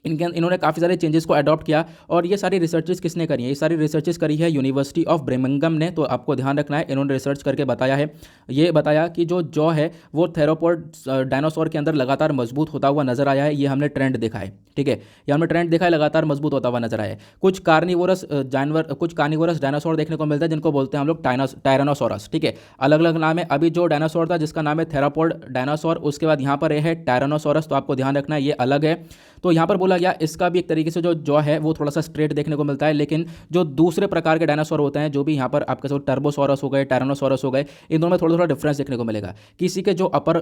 इन्होंने काफ़ी सारे चेंजेस को अडॉप्ट किया। और ये सारी रिसर्चेस किसने करी है, ये सारी रिसर्चेस करी है यूनिवर्सिटी ऑफ ब्रिमिंघम ने। तो आपको ध्यान रखना है, इन्होंने रिसर्च करके बताया है, ये बताया कि जो जॉ है वो थेरोपोड डायनासोर के अंदर लगातार मजबूत होता हुआ नजर आया है। ये हमने ट्रेंड देखा है, ठीक है, ये हमने ट्रेंड देखा है, लगातार मजबूत होता हुआ नजर आया है। कुछ कार्निवोरस जानवर, कुछ कार्निवोरस डायनासोर देखने को मिलता है जिनको बोलते हैं हम लोग टायरानोसोरस, ठीक है, अलग अलग नाम है। अभी जो डायनासोर था जिसका नाम है थेरोपोड डायनासोर, उसके बाद यहाँ पर है टायरानोसोरस। तो आपको ध्यान रखना है ये अलग है। तो यहाँ पर बोला गया इसका भी एक तरीके से जो जॉ है वो थोड़ा सा स्ट्रेट देखने को मिलता है। लेकिन जो दूसरे प्रकार के डायनासोर होते हैं, जो भी यहाँ पर आपके साथ टर्बोसोरस हो गए, टायरानोसोरस हो गए, इन दोनों में थोड़ा थोड़ा डिफरेंस देखने को मिलेगा। किसी के जो अपर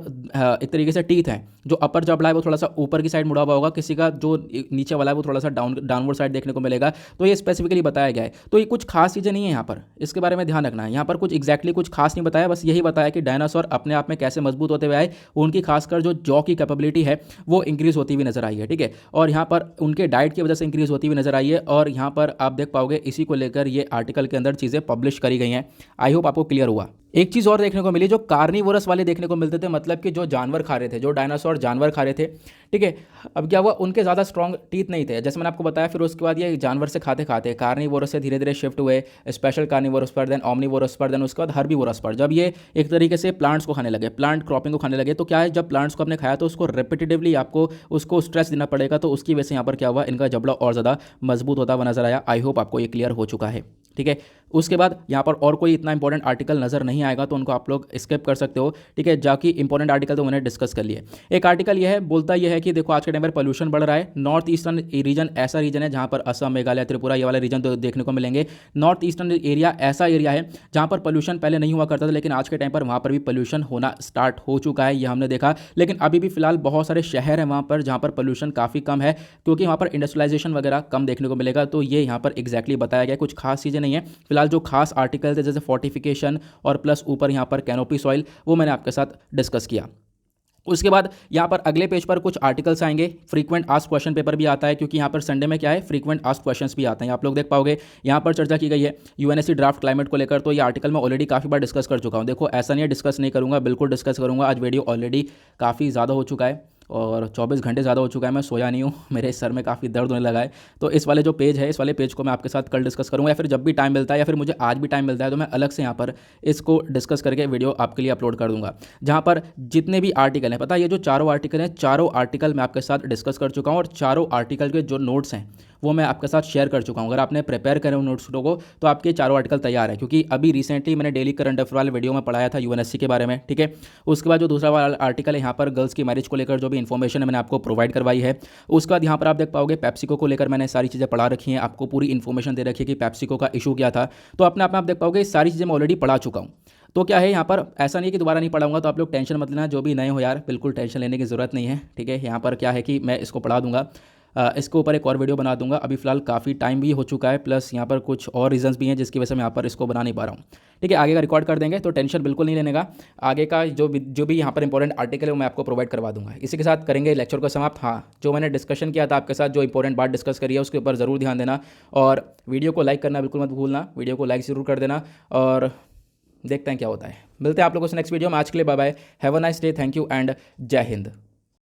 एक तरीके से टीथ हैं, जो अपर जबड़ा है वो थोड़ा सा ऊपर की साइड मुड़ा हुआ होगा, किसी का जो नीचे वाला है वो थोड़ा सा डाउनवर्ड साइड देखने को मिलेगा। तो ये स्पेसिफिकली बताया गया है। तो ये कुछ खास चीज़ें नहीं है यहाँ पर, इसके बारे में ध्यान रखना है। यहाँ पर कुछ एग्जैक्टली कुछ खास नहीं बताया, बस यही बताया कि डायनासोर अपने आप में कैसे मजबूत होते हुए आए, उनकी खासकर जो जॉ की कैपेबिलिटी है वो इंक्रीज होती हुई नजर आई है, ठीक है। और यहाँ पर उनके डाइट की वजह से इंक्रीज होती हुई नजर आई है। और यहाँ पर आप देख पाओगे इसी को लेकर ये आर्टिकल के अंदर चीज़ें पब्लिश करी गई हैं। आई होप आपको क्लियर हुआ। एक चीज़ और देखने को मिली, जो कार्निवोरस वाले देखने को मिलते थे, मतलब कि जो जानवर खा रहे थे, जो डायनासोर जानवर खा रहे थे, ठीक है। अब क्या हुआ, उनके ज़्यादा स्ट्रॉन्ग टीथ नहीं थे, जैसे मैंने आपको बताया। फिर उसके बाद ये जानवर से खाते खाते कार्निवोरस से धीरे धीरे शिफ्ट हुए स्पेशल कार्निवोरस पर, देन ओमनीवोरस पर, देन उसके बाद हर्बीवोरस पर। जब ये एक तरीके से प्लांट्स को खाने लगे, प्लांट क्रॉपिंग को खाने लगे, तो क्या है, जब प्लांट्स को आपने खाया तो उसको रिपीटेटिवली आपको उसको स्ट्रेस देना पड़ेगा। तो उसकी वजह से यहाँ पर क्या हुआ, इनका जबड़ा और ज़्यादा मजबूत होता हुआ नजर आया। आई होप आपको ये क्लियर हो चुका है, ठीक है। उसके बाद यहाँ पर और कोई इतना इंपॉर्टेंट आर्टिकल नजर नहीं आएगा तो उनको आप लोग स्किप कर सकते हो, ठीक है। जाकि इंपॉर्टेंट आर्टिकल तो मैंने डिस्कस कर लिए। एक आर्टिकल यह है, बोलता यह है कि देखो आज के टाइम पर पोल्यूशन बढ़ रहा है। नॉर्थ ईस्टर्न रीजन ऐसा रीजन है जहाँ पर असम, मेघालय, त्रिपुरा, ये वाले रीजन तो देखने को मिलेंगे। नॉर्थ ईस्टर्न एरिया ऐसा एरिया है जहाँ पर पोल्यूशन पहले नहीं हुआ करता था, लेकिन आज के टाइम पर वहाँ पर भी पोल्यूशन होना स्टार्ट हो चुका है, ये हमने देखा। लेकिन अभी भी फिलहाल बहुत सारे शहर हैं वहाँ पर जहाँ पर पोल्यूशन काफ़ी कम है, क्योंकि वहाँ पर इंडस्ट्रियलाइजेशन वगैरह कम देखने को मिलेगा। तो ये यहाँ पर एग्जैक्टली बताया गया, कुछ खास चीज़ें नहीं है फिलहाल। जो खास आर्टिकल थे जैसे फोर्टिफिकेशन और प्लस ऊपर यहाँ पर कैनोपी सॉइल, वो मैंने आपके साथ डिस्कस किया। उसके बाद यहाँ पर अगले पेज पर कुछ आर्टिकल्स आएंगे। फ्रीक्वेंट आस्क क्वेश्चन पेपर भी आता है, क्योंकि यहाँ पर संडे में क्या है, फ्रीक्वेंट आस्क क्वेश्चंस भी आते हैं। आप लोग देख पाओगे यहाँ पर चर्चा की गई है यूएनएससी ड्राफ्ट क्लाइमेट को लेकर। तो ये आर्टिकल मैं ऑलरेडी काफ़ी बार डिस्कस कर चुका हूँ। देखो ऐसा नहीं है डिस्कस नहीं करूँगा, बिल्कुल डिस्कस करूँगा। आज वीडियो ऑलरेडी काफ़ी ज़्यादा हो चुका है और 24 घंटे ज़्यादा हो चुका है, मैं सोया नहीं हूँ, मेरे सर में काफ़ी दर्द होने लगा है। तो इस वाले जो पेज है, इस वाले पेज को मैं आपके साथ कल डिस्कस करूँगा, या फिर जब भी टाइम मिलता है, या फिर मुझे आज भी टाइम मिलता है तो मैं अलग से यहाँ पर इसको डिस्कस करके वीडियो आपके लिए अपलोड कर दूँगा, जहाँ पर जितने भी आर्टिकल हैं, पता है ये जो चारों आर्टिकल हैं, चारों आर्टिकल मैं आपके साथ डिस्कस कर चुका हूँ। और चारों आर्टिकल के जो नोट्स हैं वो मैं आपके साथ शेयर कर चुका हूँ। अगर आपने प्रिपेयर करे उन नोट्स को तो आपके चारों आर्टिकल तैयार है, क्योंकि अभी रिसेंटली मैंने डेली करंट अफेयर वाले वीडियो में पढ़ाया था यूएनएससी के बारे में, ठीक है। उसके बाद जो दूसरा वाला आर्टिकल है यहाँ पर गर्ल्स की मैरिज को लेकर जो भी इन्फॉर्मेशन है मैंने आपको प्रोवाइड करवाई है। उसके बाद यहाँ पर आप देख पाओगे पेप्सिको को लेकर मैंने सारी चीज़ें पढ़ा रखी हैं, आपको पूरी इन्फॉर्मेशन दे रखी है कि पेप्सिको का इशू क्या था। तो अपने आप में आप देख पाओगे सारी चीज़ें मैं ऑलरेडी पढ़ा चुका हूँ। तो क्या है यहाँ पर ऐसा नहीं है कि दोबारा नहीं पढ़ाऊंगा, तो आप लोग टेंशन मत लेना, जो भी नए हो यार बिल्कुल टेंशन लेने की ज़रूरत नहीं है, ठीक है। यहाँ पर क्या है कि मैं इसको पढ़ा दूंगा, इसके ऊपर एक और वीडियो बना दूंगा। अभी फिलहाल काफ़ी टाइम भी हो चुका है, प्लस यहाँ पर कुछ और रीजंस भी हैं जिसकी वजह से मैं यहाँ पर इसको बना नहीं पा रहा हूँ, ठीक है। आगे का रिकॉर्ड कर देंगे, तो टेंशन बिल्कुल नहीं लेने का। आगे का जो भी यहाँ पर इंपॉर्टेंट आर्टिकल है वो मैं आपको प्रोवाइड करवा दूंगा। इसी के साथ करेंगे लेक्चर को समाप्त। हाँ, जो मैंने डिस्कशन किया था आपके साथ, जो इंपॉर्टेंट बात डिस्कस करी है उसके ऊपर ज़रूर ध्यान देना, और वीडियो को लाइक करना बिल्कुल मत भूलना, वीडियो को लाइक ज़रूर कर देना। और देखते हैं क्या होता है। मिलते हैं आप लोगों से नेक्स्ट वीडियो में। आज के लिए bye bye, have a nice day, thank you and जय हिंद।